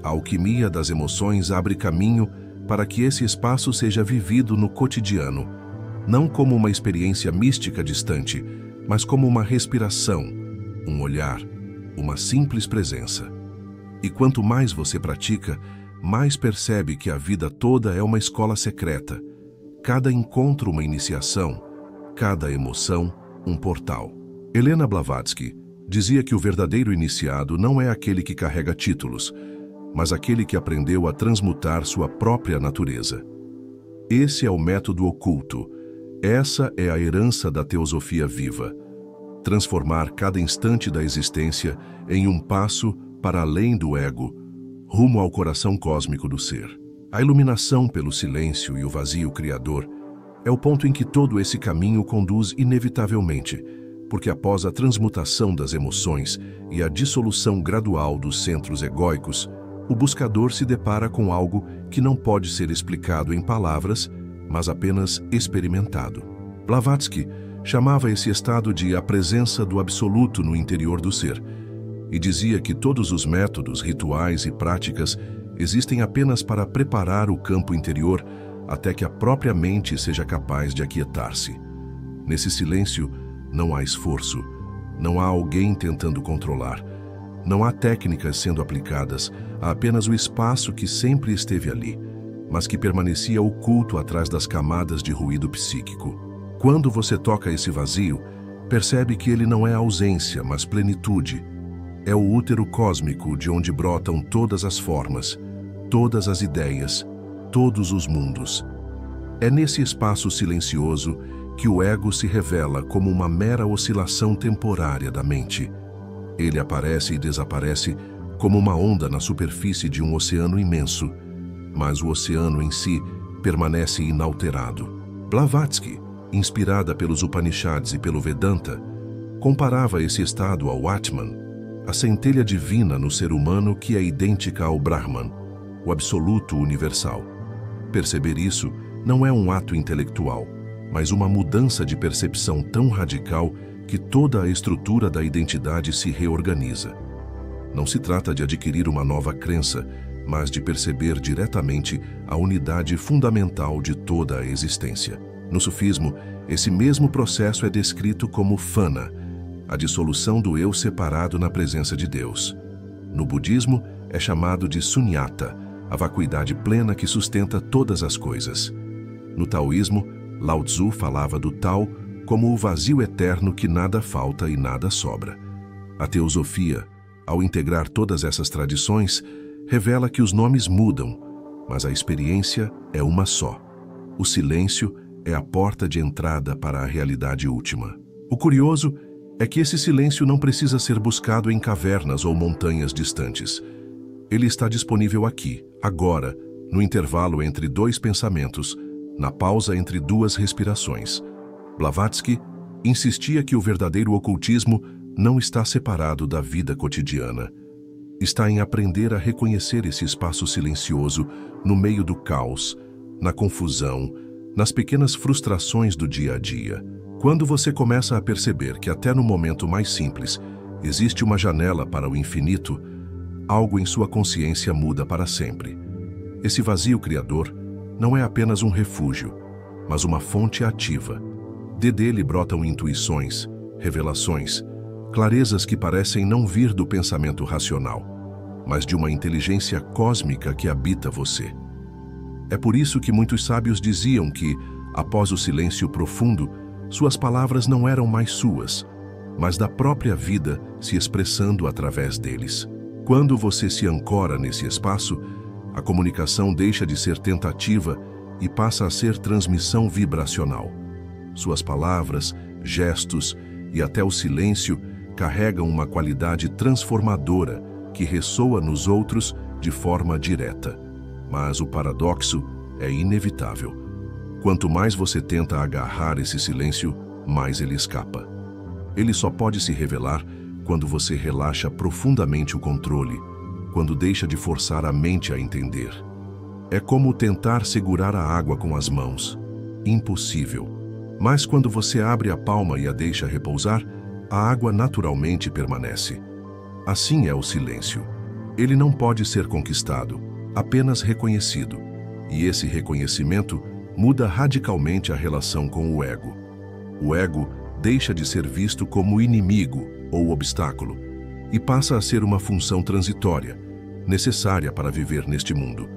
A: A alquimia das emoções abre caminho para que esse espaço seja vivido no cotidiano, não como uma experiência mística distante, mas como uma respiração, um olhar, uma simples presença. E quanto mais você pratica, mais percebe que a vida toda é uma escola secreta. Cada encontro uma iniciação, cada emoção um portal. Helena Blavatsky dizia que o verdadeiro iniciado não é aquele que carrega títulos, mas aquele que aprendeu a transmutar sua própria natureza. Esse é o método oculto. Essa é a herança da teosofia viva. Transformar cada instante da existência em um passo para além do ego, rumo ao coração cósmico do ser. A iluminação pelo silêncio e o vazio criador é o ponto em que todo esse caminho conduz inevitavelmente, porque após a transmutação das emoções e a dissolução gradual dos centros egóicos, o buscador se depara com algo que não pode ser explicado em palavras, mas apenas experimentado. Blavatsky chamava esse estado de a presença do absoluto no interior do ser, e dizia que todos os métodos, rituais e práticas existem apenas para preparar o campo interior até que a própria mente seja capaz de aquietar-se. Nesse silêncio, não há esforço, não há alguém tentando controlar, não há técnicas sendo aplicadas, há apenas o espaço que sempre esteve ali, mas que permanecia oculto atrás das camadas de ruído psíquico. Quando você toca esse vazio, percebe que ele não é ausência, mas plenitude. É o útero cósmico de onde brotam todas as formas, todas as ideias, todos os mundos. É nesse espaço silencioso que o ego se revela como uma mera oscilação temporária da mente. Ele aparece e desaparece como uma onda na superfície de um oceano imenso, mas o oceano em si permanece inalterado. Blavatsky, inspirada pelos Upanishads e pelo Vedanta, comparava esse estado ao Atman, a centelha divina no ser humano que é idêntica ao Brahman, o absoluto universal. Perceber isso não é um ato intelectual, mas uma mudança de percepção tão radical que toda a estrutura da identidade se reorganiza. Não se trata de adquirir uma nova crença, mas de perceber diretamente a unidade fundamental de toda a existência. No sufismo, esse mesmo processo é descrito como fana, a dissolução do eu separado na presença de Deus. No budismo, é chamado de sunyata, a vacuidade plena que sustenta todas as coisas. No taoísmo, Lao Tzu falava do Tao como o vazio eterno que nada falta e nada sobra. A teosofia, ao integrar todas essas tradições, revela que os nomes mudam, mas a experiência é uma só. O silêncio é a porta de entrada para a realidade última. O curioso é que esse silêncio não precisa ser buscado em cavernas ou montanhas distantes. Ele está disponível aqui, agora, no intervalo entre dois pensamentos, na pausa entre duas respirações. Blavatsky insistia que o verdadeiro ocultismo não está separado da vida cotidiana. Está em aprender a reconhecer esse espaço silencioso no meio do caos, na confusão, nas pequenas frustrações do dia a dia. Quando você começa a perceber que até no momento mais simples existe uma janela para o infinito, algo em sua consciência muda para sempre. Esse vazio criador não é apenas um refúgio, mas uma fonte ativa. Dele brotam intuições, revelações, clarezas que parecem não vir do pensamento racional, mas de uma inteligência cósmica que habita você. É por isso que muitos sábios diziam que, após o silêncio profundo, suas palavras não eram mais suas, mas da própria vida se expressando através deles. Quando você se ancora nesse espaço, a comunicação deixa de ser tentativa e passa a ser transmissão vibracional. Suas palavras, gestos e até o silêncio carregam uma qualidade transformadora que ressoa nos outros de forma direta. Mas o paradoxo é inevitável. Quanto mais você tenta agarrar esse silêncio, mais ele escapa. Ele só pode se revelar quando você relaxa profundamente o controle, quando deixa de forçar a mente a entender. É como tentar segurar a água com as mãos. Impossível. Mas quando você abre a palma e a deixa repousar, a água naturalmente permanece. Assim é o silêncio. Ele não pode ser conquistado, apenas reconhecido. E esse reconhecimento muda radicalmente a relação com o ego. O ego deixa de ser visto como inimigo ou obstáculo e passa a ser uma função transitória, necessária para viver neste mundo,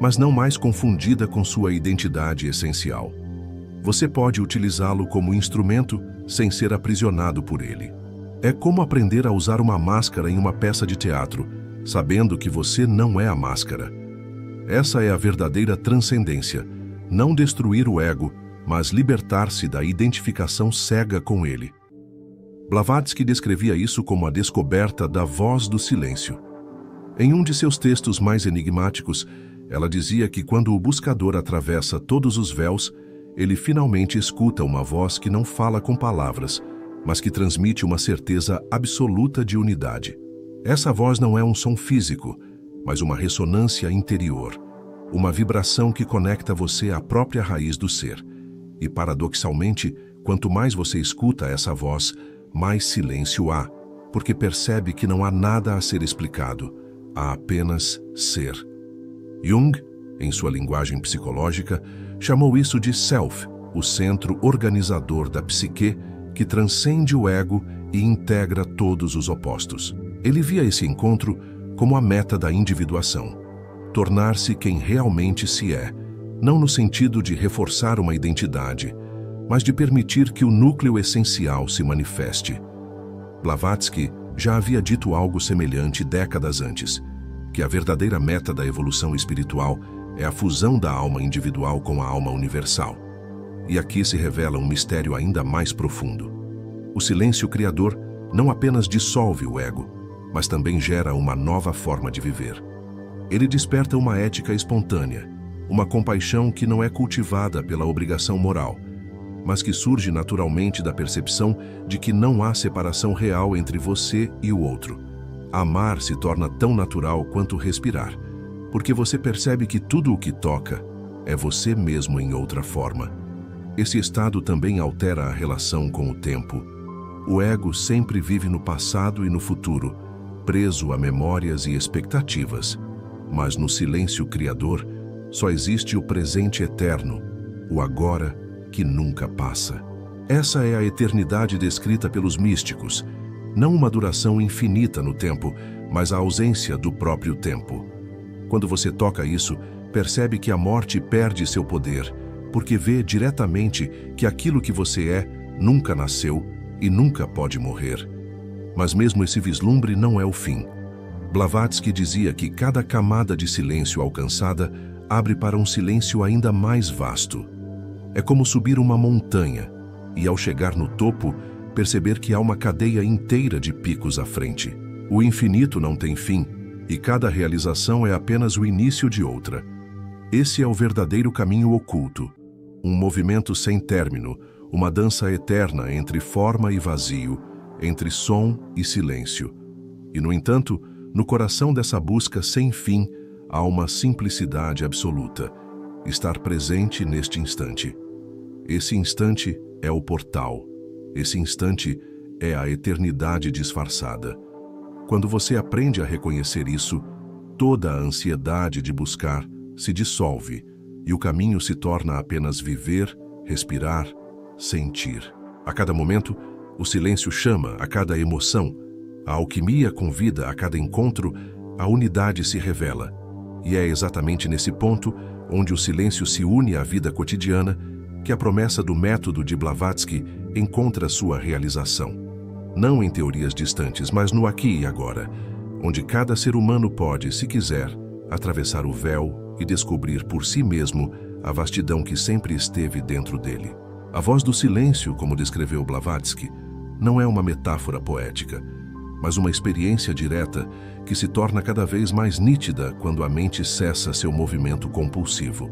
A: mas não mais confundida com sua identidade essencial. Você pode utilizá-lo como instrumento sem ser aprisionado por ele. É como aprender a usar uma máscara em uma peça de teatro, sabendo que você não é a máscara. Essa é a verdadeira transcendência, não destruir o ego, mas libertar-se da identificação cega com ele. Blavatsky descrevia isso como a descoberta da voz do silêncio. Em um de seus textos mais enigmáticos, ela dizia que quando o buscador atravessa todos os véus, ele finalmente escuta uma voz que não fala com palavras, mas que transmite uma certeza absoluta de unidade. Essa voz não é um som físico, mas uma ressonância interior, uma vibração que conecta você à própria raiz do ser. E, paradoxalmente, quanto mais você escuta essa voz, mais silêncio há, porque percebe que não há nada a ser explicado, há apenas ser. Jung, em sua linguagem psicológica, chamou isso de self, o centro organizador da psique que transcende o ego e integra todos os opostos. Ele via esse encontro como a meta da individuação, tornar-se quem realmente se é, não no sentido de reforçar uma identidade, mas de permitir que o núcleo essencial se manifeste. Blavatsky já havia dito algo semelhante décadas antes, que a verdadeira meta da evolução espiritual é a fusão da alma individual com a alma universal. E aqui se revela um mistério ainda mais profundo. O silêncio criador não apenas dissolve o ego, mas também gera uma nova forma de viver. Ele desperta uma ética espontânea, uma compaixão que não é cultivada pela obrigação moral, mas que surge naturalmente da percepção de que não há separação real entre você e o outro. Amar se torna tão natural quanto respirar, porque você percebe que tudo o que toca é você mesmo em outra forma. Esse estado também altera a relação com o tempo. O ego sempre vive no passado e no futuro, preso a memórias e expectativas. Mas no silêncio criador, só existe o presente eterno, o agora que nunca passa. Essa é a eternidade descrita pelos místicos, não uma duração infinita no tempo, mas a ausência do próprio tempo. Quando você toca isso, percebe que a morte perde seu poder, porque vê diretamente que aquilo que você é nunca nasceu e nunca pode morrer. Mas mesmo esse vislumbre não é o fim. Blavatsky dizia que cada camada de silêncio alcançada abre para um silêncio ainda mais vasto. É como subir uma montanha e, ao chegar no topo, perceber que há uma cadeia inteira de picos à frente. O infinito não tem fim e cada realização é apenas o início de outra. Esse é o verdadeiro caminho oculto, um movimento sem término, uma dança eterna entre forma e vazio, entre som e silêncio. E, no entanto, no coração dessa busca sem fim, há uma simplicidade absoluta: estar presente neste instante. Esse instante é o portal. Esse instante é a eternidade disfarçada. Quando você aprende a reconhecer isso, toda a ansiedade de buscar se dissolve e o caminho se torna apenas viver, respirar, sentir. A cada momento, o silêncio chama a cada emoção, a alquimia convida a cada encontro, a unidade se revela. E é exatamente nesse ponto, onde o silêncio se une à vida cotidiana, que a promessa do método de Blavatsky encontra sua realização. Não em teorias distantes, mas no aqui e agora, onde cada ser humano pode, se quiser, atravessar o véu e descobrir por si mesmo a vastidão que sempre esteve dentro dele. A voz do silêncio, como descreveu Blavatsky, não é uma metáfora poética, mas uma experiência direta que se torna cada vez mais nítida quando a mente cessa seu movimento compulsivo.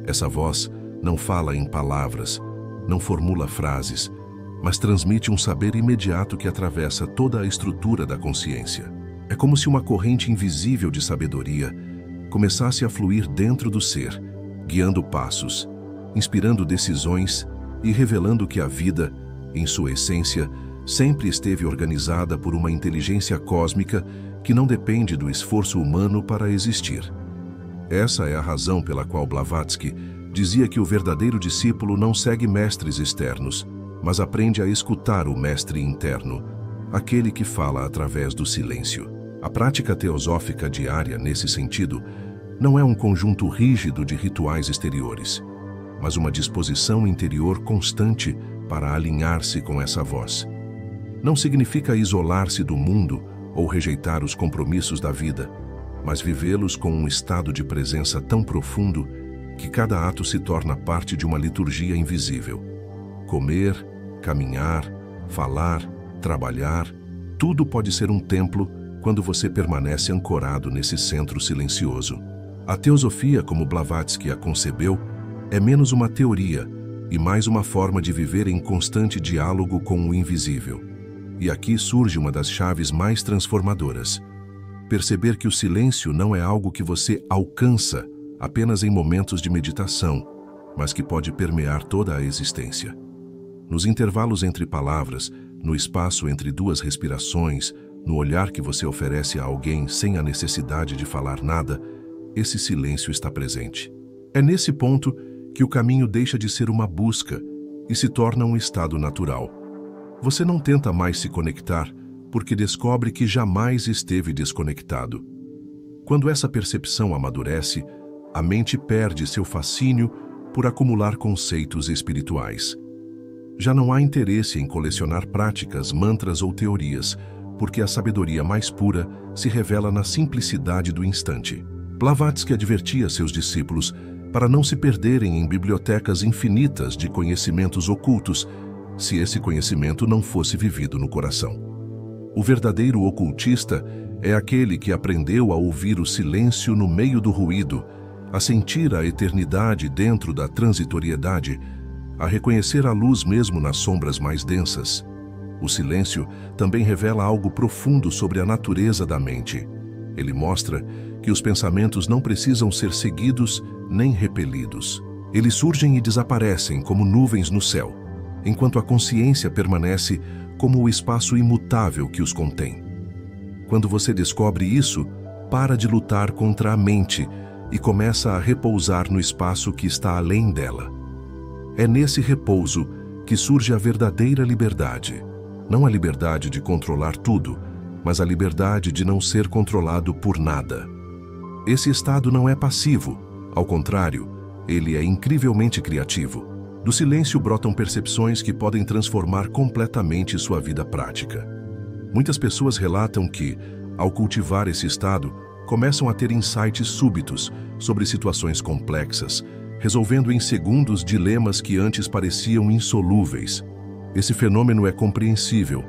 A: Essa voz não fala em palavras, não formula frases, mas transmite um saber imediato que atravessa toda a estrutura da consciência. É como se uma corrente invisível de sabedoria começasse a fluir dentro do ser, guiando passos, inspirando decisões e revelando que a vida, em sua essência, sempre esteve organizada por uma inteligência cósmica que não depende do esforço humano para existir. Essa é a razão pela qual Blavatsky dizia que o verdadeiro discípulo não segue mestres externos, mas aprende a escutar o mestre interno, aquele que fala através do silêncio. A prática teosófica diária, nesse sentido, não é um conjunto rígido de rituais exteriores, mas uma disposição interior constante para alinhar-se com essa voz. Não significa isolar-se do mundo ou rejeitar os compromissos da vida, mas vivê-los com um estado de presença tão profundo que cada ato se torna parte de uma liturgia invisível. Comer, caminhar, falar, trabalhar, tudo pode ser um templo quando você permanece ancorado nesse centro silencioso. A teosofia, como Blavatsky a concebeu, é menos uma teoria e mais uma forma de viver em constante diálogo com o invisível. E aqui surge uma das chaves mais transformadoras. Perceber que o silêncio não é algo que você alcança apenas em momentos de meditação, mas que pode permear toda a existência. Nos intervalos entre palavras, no espaço entre duas respirações, no olhar que você oferece a alguém sem a necessidade de falar nada, esse silêncio está presente. É nesse ponto que o caminho deixa de ser uma busca e se torna um estado natural. Você não tenta mais se conectar porque descobre que jamais esteve desconectado. Quando essa percepção amadurece, a mente perde seu fascínio por acumular conceitos espirituais. Já não há interesse em colecionar práticas, mantras ou teorias, porque a sabedoria mais pura se revela na simplicidade do instante. Blavatsky advertia seus discípulos para não se perderem em bibliotecas infinitas de conhecimentos ocultos, se esse conhecimento não fosse vivido no coração. O verdadeiro ocultista é aquele que aprendeu a ouvir o silêncio no meio do ruído, a sentir a eternidade dentro da transitoriedade, a reconhecer a luz mesmo nas sombras mais densas. O silêncio também revela algo profundo sobre a natureza da mente. Ele mostra que os pensamentos não precisam ser seguidos nem repelidos. Eles surgem e desaparecem como nuvens no céu, enquanto a consciência permanece como o espaço imutável que os contém. Quando você descobre isso, para de lutar contra a mente e começa a repousar no espaço que está além dela. É nesse repouso que surge a verdadeira liberdade. Não a liberdade de controlar tudo, mas a liberdade de não ser controlado por nada. Esse estado não é passivo, ao contrário, ele é incrivelmente criativo. Do silêncio brotam percepções que podem transformar completamente sua vida prática. Muitas pessoas relatam que, ao cultivar esse estado, começam a ter insights súbitos sobre situações complexas, resolvendo em segundos dilemas que antes pareciam insolúveis. Esse fenômeno é compreensível.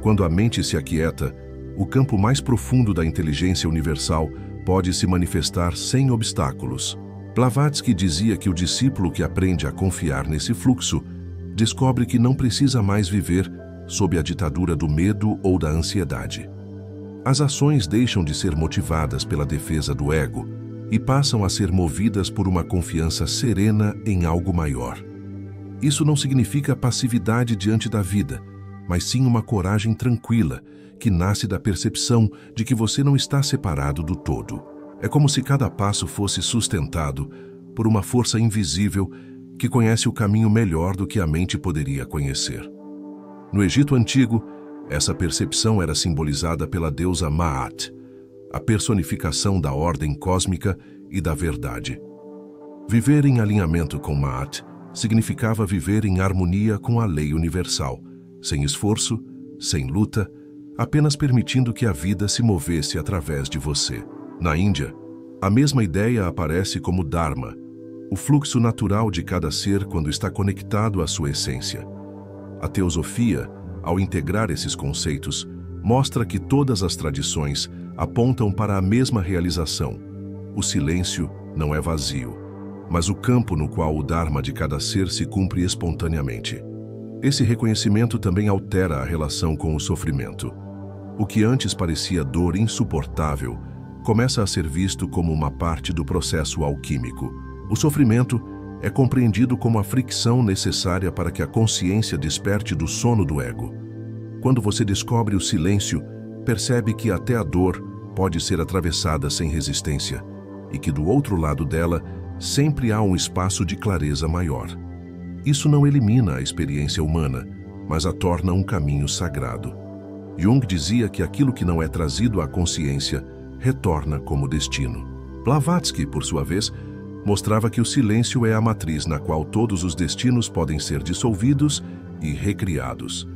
A: Quando a mente se aquieta, o campo mais profundo da inteligência universal pode se manifestar sem obstáculos. Blavatsky dizia que o discípulo que aprende a confiar nesse fluxo descobre que não precisa mais viver sob a ditadura do medo ou da ansiedade. As ações deixam de ser motivadas pela defesa do ego e passam a ser movidas por uma confiança serena em algo maior. Isso não significa passividade diante da vida, mas sim uma coragem tranquila que nasce da percepção de que você não está separado do todo. É como se cada passo fosse sustentado por uma força invisível que conhece o caminho melhor do que a mente poderia conhecer. No Egito Antigo, essa percepção era simbolizada pela deusa Ma'at, a personificação da ordem cósmica e da verdade. Viver em alinhamento com Ma'at significava viver em harmonia com a lei universal, sem esforço, sem luta, apenas permitindo que a vida se movesse através de você. Na Índia, a mesma ideia aparece como Dharma, o fluxo natural de cada ser quando está conectado à sua essência. A teosofia, ao integrar esses conceitos, mostra que todas as tradições apontam para a mesma realização. O silêncio não é vazio, mas o campo no qual o Dharma de cada ser se cumpre espontaneamente. Esse reconhecimento também altera a relação com o sofrimento. O que antes parecia dor insuportável começa a ser visto como uma parte do processo alquímico. O sofrimento é compreendido como a fricção necessária para que a consciência desperte do sono do ego. Quando você descobre o silêncio, percebe que até a dor pode ser atravessada sem resistência e que do outro lado dela sempre há um espaço de clareza maior. Isso não elimina a experiência humana, mas a torna um caminho sagrado. Jung dizia que aquilo que não é trazido à consciência retorna como destino. Blavatsky, por sua vez, mostrava que o silêncio é a matriz na qual todos os destinos podem ser dissolvidos e recriados.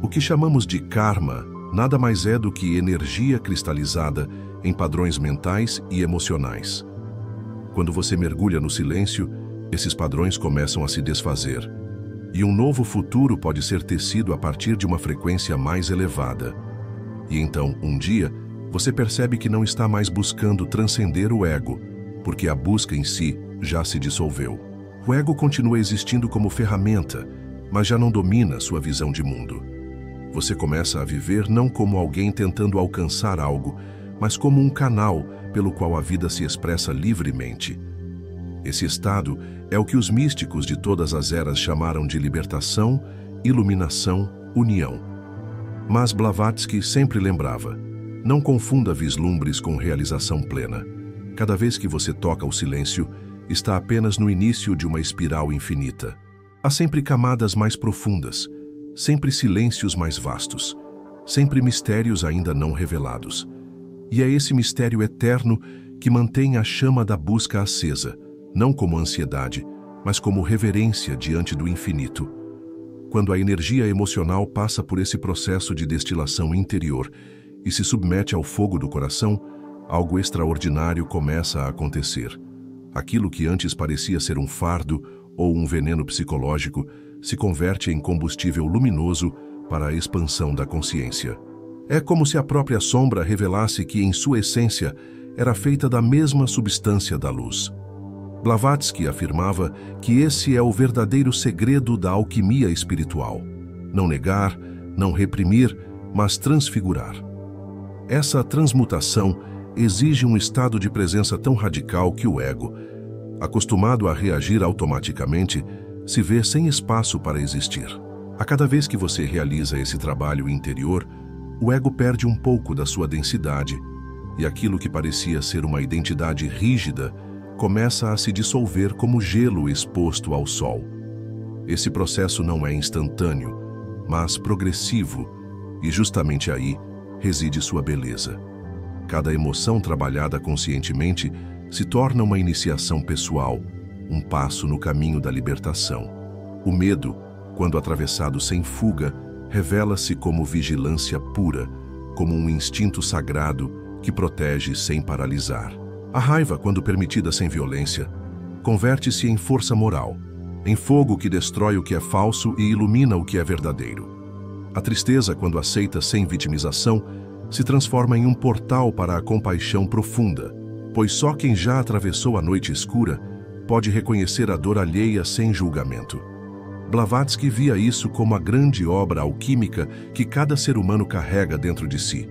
A: O que chamamos de karma nada mais é do que energia cristalizada em padrões mentais e emocionais. Quando você mergulha no silêncio, esses padrões começam a se desfazer, e um novo futuro pode ser tecido a partir de uma frequência mais elevada. E então, um dia, você percebe que não está mais buscando transcender o ego, porque a busca em si já se dissolveu. O ego continua existindo como ferramenta, mas já não domina sua visão de mundo. Você começa a viver não como alguém tentando alcançar algo, mas como um canal pelo qual a vida se expressa livremente. Esse estado é o que os místicos de todas as eras chamaram de libertação, iluminação, união. Mas Blavatsky sempre lembrava: não confunda vislumbres com realização plena. Cada vez que você toca o silêncio, está apenas no início de uma espiral infinita. Há sempre camadas mais profundas, sempre silêncios mais vastos, sempre mistérios ainda não revelados. E é esse mistério eterno que mantém a chama da busca acesa, não como ansiedade, mas como reverência diante do infinito. Quando a energia emocional passa por esse processo de destilação interior e se submete ao fogo do coração, algo extraordinário começa a acontecer. Aquilo que antes parecia ser um fardo ou um veneno psicológico se converte em combustível luminoso para a expansão da consciência. É como se a própria sombra revelasse que, em sua essência, era feita da mesma substância da luz. Blavatsky afirmava que esse é o verdadeiro segredo da alquimia espiritual. Não negar, não reprimir, mas transfigurar. Essa transmutação exige um estado de presença tão radical que o ego, acostumado a reagir automaticamente, se vê sem espaço para existir. A cada vez que você realiza esse trabalho interior, o ego perde um pouco da sua densidade e aquilo que parecia ser uma identidade rígida começa a se dissolver como gelo exposto ao sol. Esse processo não é instantâneo, mas progressivo, e justamente aí reside sua beleza. Cada emoção trabalhada conscientemente se torna uma iniciação pessoal, um passo no caminho da libertação. O medo, quando atravessado sem fuga, revela-se como vigilância pura, como um instinto sagrado que protege sem paralisar. A raiva, quando permitida sem violência, converte-se em força moral, em fogo que destrói o que é falso e ilumina o que é verdadeiro. A tristeza, quando aceita sem vitimização, se transforma em um portal para a compaixão profunda, pois só quem já atravessou a noite escura pode reconhecer a dor alheia sem julgamento. Blavatsky via isso como a grande obra alquímica que cada ser humano carrega dentro de si,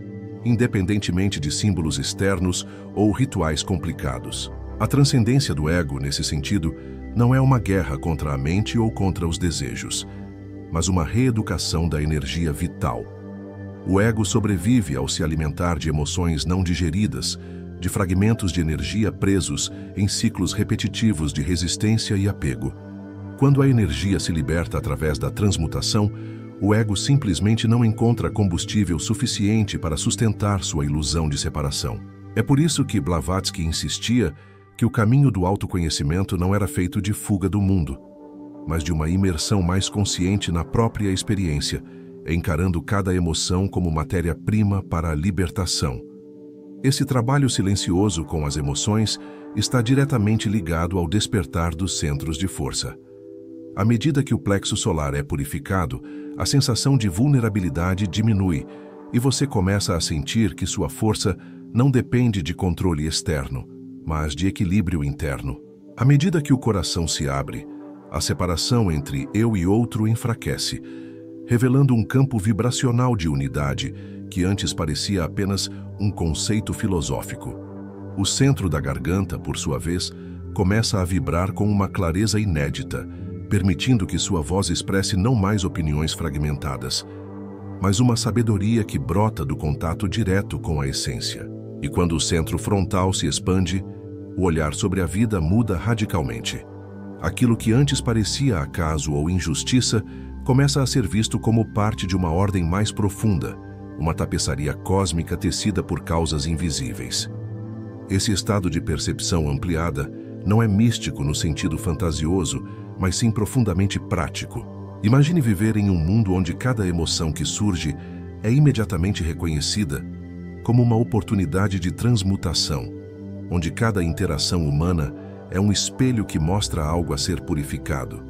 A: independentemente de símbolos externos ou rituais complicados. A transcendência do ego, nesse sentido, não é uma guerra contra a mente ou contra os desejos, mas uma reeducação da energia vital. O ego sobrevive ao se alimentar de emoções não digeridas, de fragmentos de energia presos em ciclos repetitivos de resistência e apego. Quando a energia se liberta através da transmutação, o ego simplesmente não encontra combustível suficiente para sustentar sua ilusão de separação. É por isso que Blavatsky insistia que o caminho do autoconhecimento não era feito de fuga do mundo, mas de uma imersão mais consciente na própria experiência, encarando cada emoção como matéria-prima para a libertação. Esse trabalho silencioso com as emoções está diretamente ligado ao despertar dos centros de força. À medida que o plexo solar é purificado, a sensação de vulnerabilidade diminui e você começa a sentir que sua força não depende de controle externo, mas de equilíbrio interno. À medida que o coração se abre, a separação entre eu e outro enfraquece, revelando um campo vibracional de unidade que antes parecia apenas um conceito filosófico. O centro da garganta, por sua vez, começa a vibrar com uma clareza inédita, permitindo que sua voz expresse não mais opiniões fragmentadas, mas uma sabedoria que brota do contato direto com a essência. E quando o centro frontal se expande, o olhar sobre a vida muda radicalmente. Aquilo que antes parecia acaso ou injustiça começa a ser visto como parte de uma ordem mais profunda, uma tapeçaria cósmica tecida por causas invisíveis. Esse estado de percepção ampliada não é místico no sentido fantasioso, mas sim profundamente prático. Imagine viver em um mundo onde cada emoção que surge é imediatamente reconhecida como uma oportunidade de transmutação, onde cada interação humana é um espelho que mostra algo a ser purificado,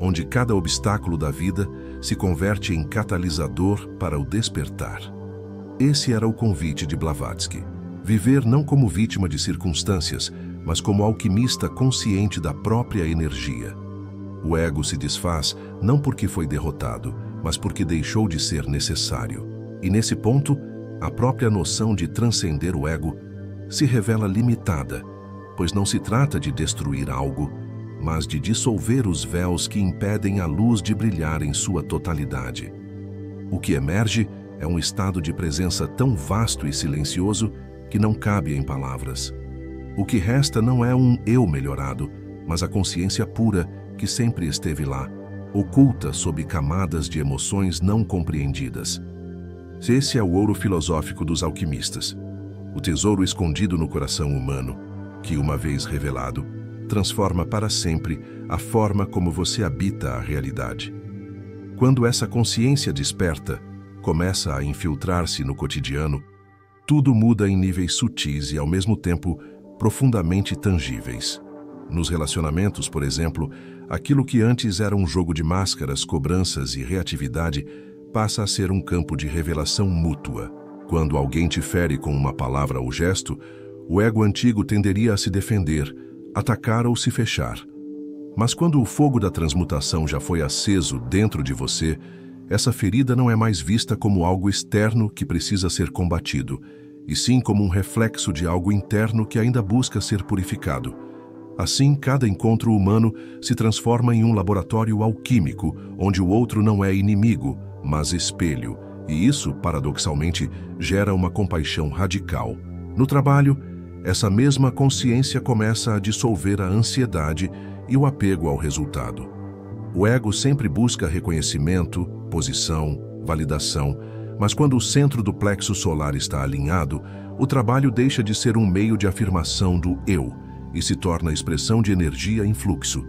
A: onde cada obstáculo da vida se converte em catalisador para o despertar. Esse era o convite de Blavatsky. Viver não como vítima de circunstâncias, mas como alquimista consciente da própria energia. O ego se desfaz não porque foi derrotado, mas porque deixou de ser necessário. E nesse ponto, a própria noção de transcender o ego se revela limitada, pois não se trata de destruir algo, mas de dissolver os véus que impedem a luz de brilhar em sua totalidade. O que emerge é um estado de presença tão vasto e silencioso que não cabe em palavras. O que resta não é um eu melhorado, mas a consciência pura que sempre esteve lá, oculta sob camadas de emoções não compreendidas. Esse é o ouro filosófico dos alquimistas, o tesouro escondido no coração humano, que, uma vez revelado, transforma para sempre a forma como você habita a realidade. Quando essa consciência desperta, começa a infiltrar-se no cotidiano, tudo muda em níveis sutis e, ao mesmo tempo, profundamente tangíveis. Nos relacionamentos, por exemplo, aquilo que antes era um jogo de máscaras, cobranças e reatividade passa a ser um campo de revelação mútua. Quando alguém te fere com uma palavra ou gesto, o ego antigo tenderia a se defender, atacar ou se fechar. Mas quando o fogo da transmutação já foi aceso dentro de você, essa ferida não é mais vista como algo externo que precisa ser combatido, e sim como um reflexo de algo interno que ainda busca ser purificado. Assim, cada encontro humano se transforma em um laboratório alquímico, onde o outro não é inimigo, mas espelho, e isso, paradoxalmente, gera uma compaixão radical. No trabalho, essa mesma consciência começa a dissolver a ansiedade e o apego ao resultado. O ego sempre busca reconhecimento, posição, validação, mas quando o centro do plexo solar está alinhado, o trabalho deixa de ser um meio de afirmação do eu e se torna expressão de energia em fluxo.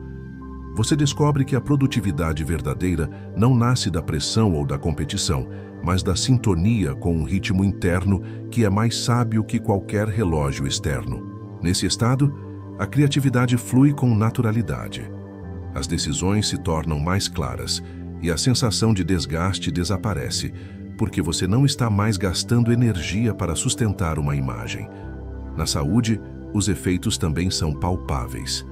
A: Você descobre que a produtividade verdadeira não nasce da pressão ou da competição, mas da sintonia com um ritmo interno que é mais sábio que qualquer relógio externo. Nesse estado, a criatividade flui com naturalidade. As decisões se tornam mais claras e a sensação de desgaste desaparece, porque você não está mais gastando energia para sustentar uma imagem. Na saúde, os efeitos também são palpáveis.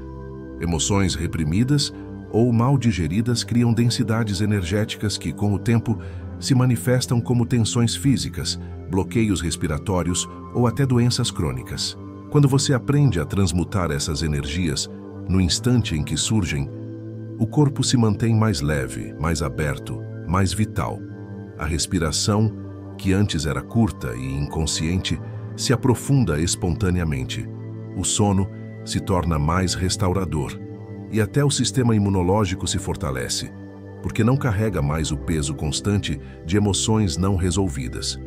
A: Emoções reprimidas ou mal digeridas criam densidades energéticas que, com o tempo, se manifestam como tensões físicas, bloqueios respiratórios ou até doenças crônicas. Quando você aprende a transmutar essas energias, no instante em que surgem, o corpo se mantém mais leve, mais aberto, mais vital. A respiração, que antes era curta e inconsciente, se aprofunda espontaneamente. O sono se torna mais restaurador e até o sistema imunológico se fortalece, porque não carrega mais o peso constante de emoções não resolvidas.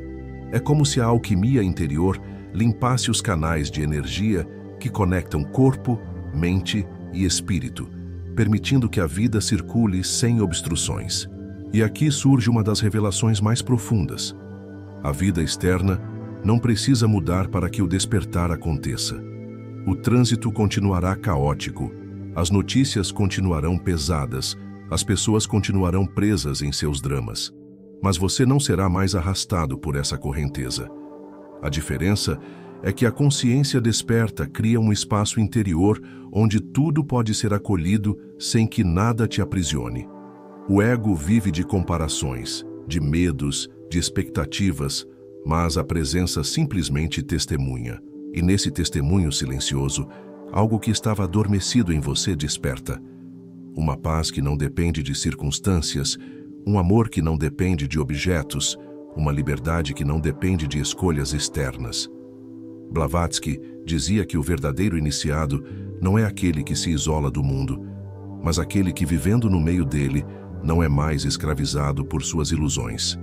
A: É como se a alquimia interior limpasse os canais de energia que conectam corpo, mente e espírito, permitindo que a vida circule sem obstruções. E aqui surge uma das revelações mais profundas. A vida externa não precisa mudar para que o despertar aconteça. O trânsito continuará caótico, as notícias continuarão pesadas, as pessoas continuarão presas em seus dramas. Mas você não será mais arrastado por essa correnteza. A diferença é que a consciência desperta cria um espaço interior onde tudo pode ser acolhido sem que nada te aprisione. O ego vive de comparações, de medos, de expectativas, mas a presença simplesmente testemunha. E nesse testemunho silencioso, algo que estava adormecido em você desperta. Uma paz que não depende de circunstâncias, um amor que não depende de objetos, uma liberdade que não depende de escolhas externas. Blavatsky dizia que o verdadeiro iniciado não é aquele que se isola do mundo, mas aquele que, vivendo no meio dele, não é mais escravizado por suas ilusões.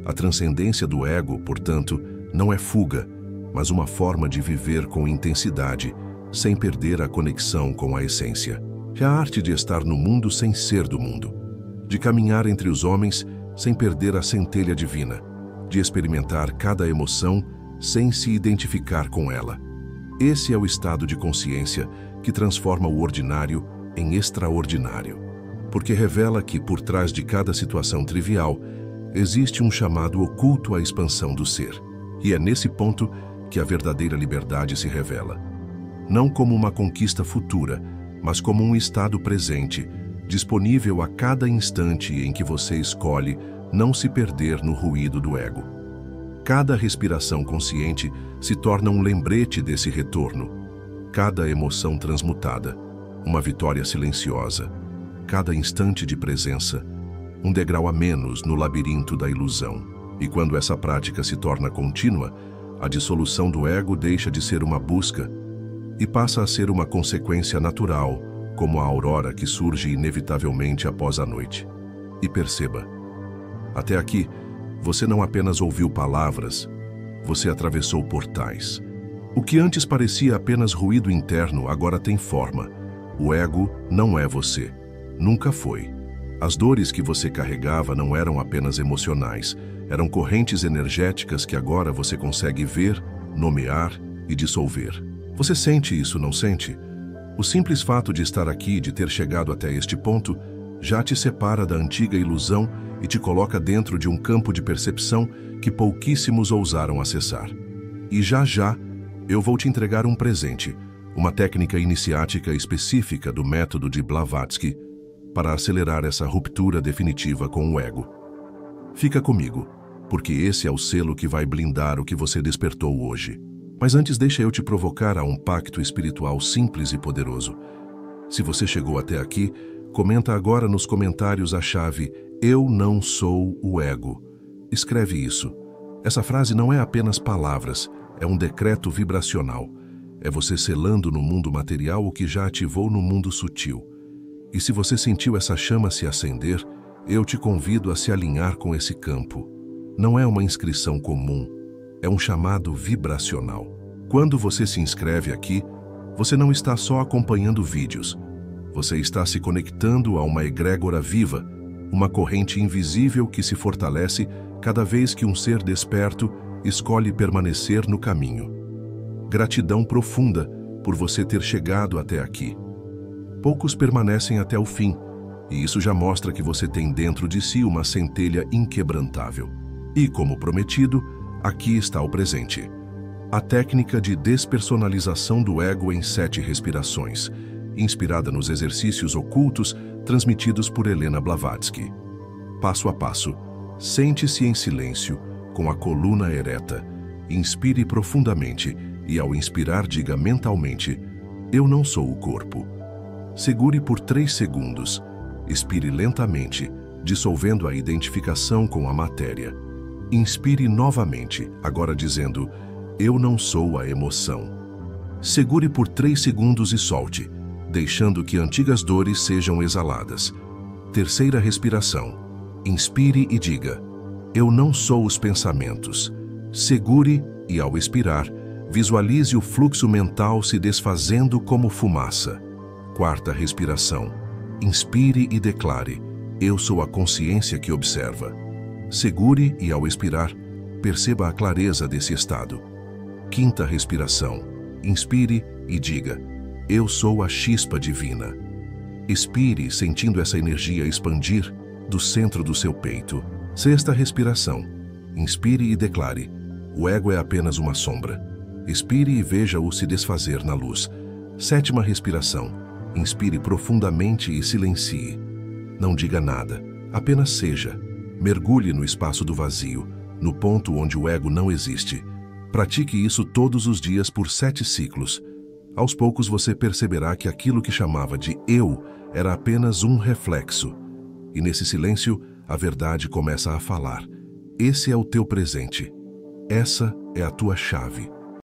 A: A transcendência do ego, portanto, não é fuga, mas uma forma de viver com intensidade, sem perder a conexão com a essência. É a arte de estar no mundo sem ser do mundo, de caminhar entre os homens sem perder a centelha divina, de experimentar cada emoção sem se identificar com ela. Esse é o estado de consciência que transforma o ordinário em extraordinário, porque revela que, por trás de cada situação trivial, existe um chamado oculto à expansão do ser. E é nesse ponto que a verdadeira liberdade se revela. Não como uma conquista futura, mas como um estado presente, disponível a cada instante em que você escolhe não se perder no ruído do ego. Cada respiração consciente se torna um lembrete desse retorno. Cada emoção transmutada, uma vitória silenciosa. Cada instante de presença, um degrau a menos no labirinto da ilusão. E quando essa prática se torna contínua, a dissolução do ego deixa de ser uma busca e passa a ser uma consequência natural, como a aurora que surge inevitavelmente após a noite. E perceba, até aqui, você não apenas ouviu palavras, você atravessou portais. O que antes parecia apenas ruído interno agora tem forma. O ego não é você. Nunca foi. As dores que você carregava não eram apenas emocionais, eram correntes energéticas que agora você consegue ver, nomear e dissolver. Você sente isso, não sente? O simples fato de estar aqui, de ter chegado até este ponto, já te separa da antiga ilusão e te coloca dentro de um campo de percepção que pouquíssimos ousaram acessar. E já já, eu vou te entregar um presente, uma técnica iniciática específica do método de Blavatsky para acelerar essa ruptura definitiva com o ego. Fica comigo, porque esse é o selo que vai blindar o que você despertou hoje. Mas antes, deixa eu te provocar a um pacto espiritual simples e poderoso. Se você chegou até aqui, comenta agora nos comentários a chave "Eu não sou o ego". Escreve isso. Essa frase não é apenas palavras, é um decreto vibracional. É você selando no mundo material o que já ativou no mundo sutil. E se você sentiu essa chama se acender, eu te convido a se alinhar com esse campo. Não é uma inscrição comum, é um chamado vibracional. Quando você se inscreve aqui, você não está só acompanhando vídeos. Você está se conectando a uma egrégora viva, uma corrente invisível que se fortalece cada vez que um ser desperto escolhe permanecer no caminho. Gratidão profunda por você ter chegado até aqui. Poucos permanecem até o fim, e isso já mostra que você tem dentro de si uma centelha inquebrantável. E, como prometido, aqui está o presente. A técnica de despersonalização do ego em 7 respirações, inspirada nos exercícios ocultos transmitidos por Helena Blavatsky. Passo a passo, sente-se em silêncio, com a coluna ereta. Inspire profundamente e, ao inspirar, diga mentalmente: "Eu não sou o corpo". Segure por 3 segundos. Expire lentamente, dissolvendo a identificação com a matéria. Inspire novamente, agora dizendo: "Eu não sou a emoção". Segure por 3 segundos e solte, deixando que antigas dores sejam exaladas. Terceira respiração. Inspire e diga: "Eu não sou os pensamentos". Segure e, ao expirar, visualize o fluxo mental se desfazendo como fumaça. Quarta respiração. Inspire e declare: "Eu sou a consciência que observa". Segure e, ao expirar, perceba a clareza desse estado. Quinta respiração. Inspire e diga: "Eu sou a chispa divina". Expire, sentindo essa energia expandir do centro do seu peito. Sexta respiração. Inspire e declare: "O ego é apenas uma sombra". Expire e veja-o se desfazer na luz. Sétima respiração. Inspire profundamente e silencie. Não diga nada, apenas seja. Mergulhe no espaço do vazio, no ponto onde o ego não existe. Pratique isso todos os dias por 7 ciclos. Aos poucos você perceberá que aquilo que chamava de eu era apenas um reflexo. E nesse silêncio, a verdade começa a falar. Esse é o teu presente. Essa é a tua chave.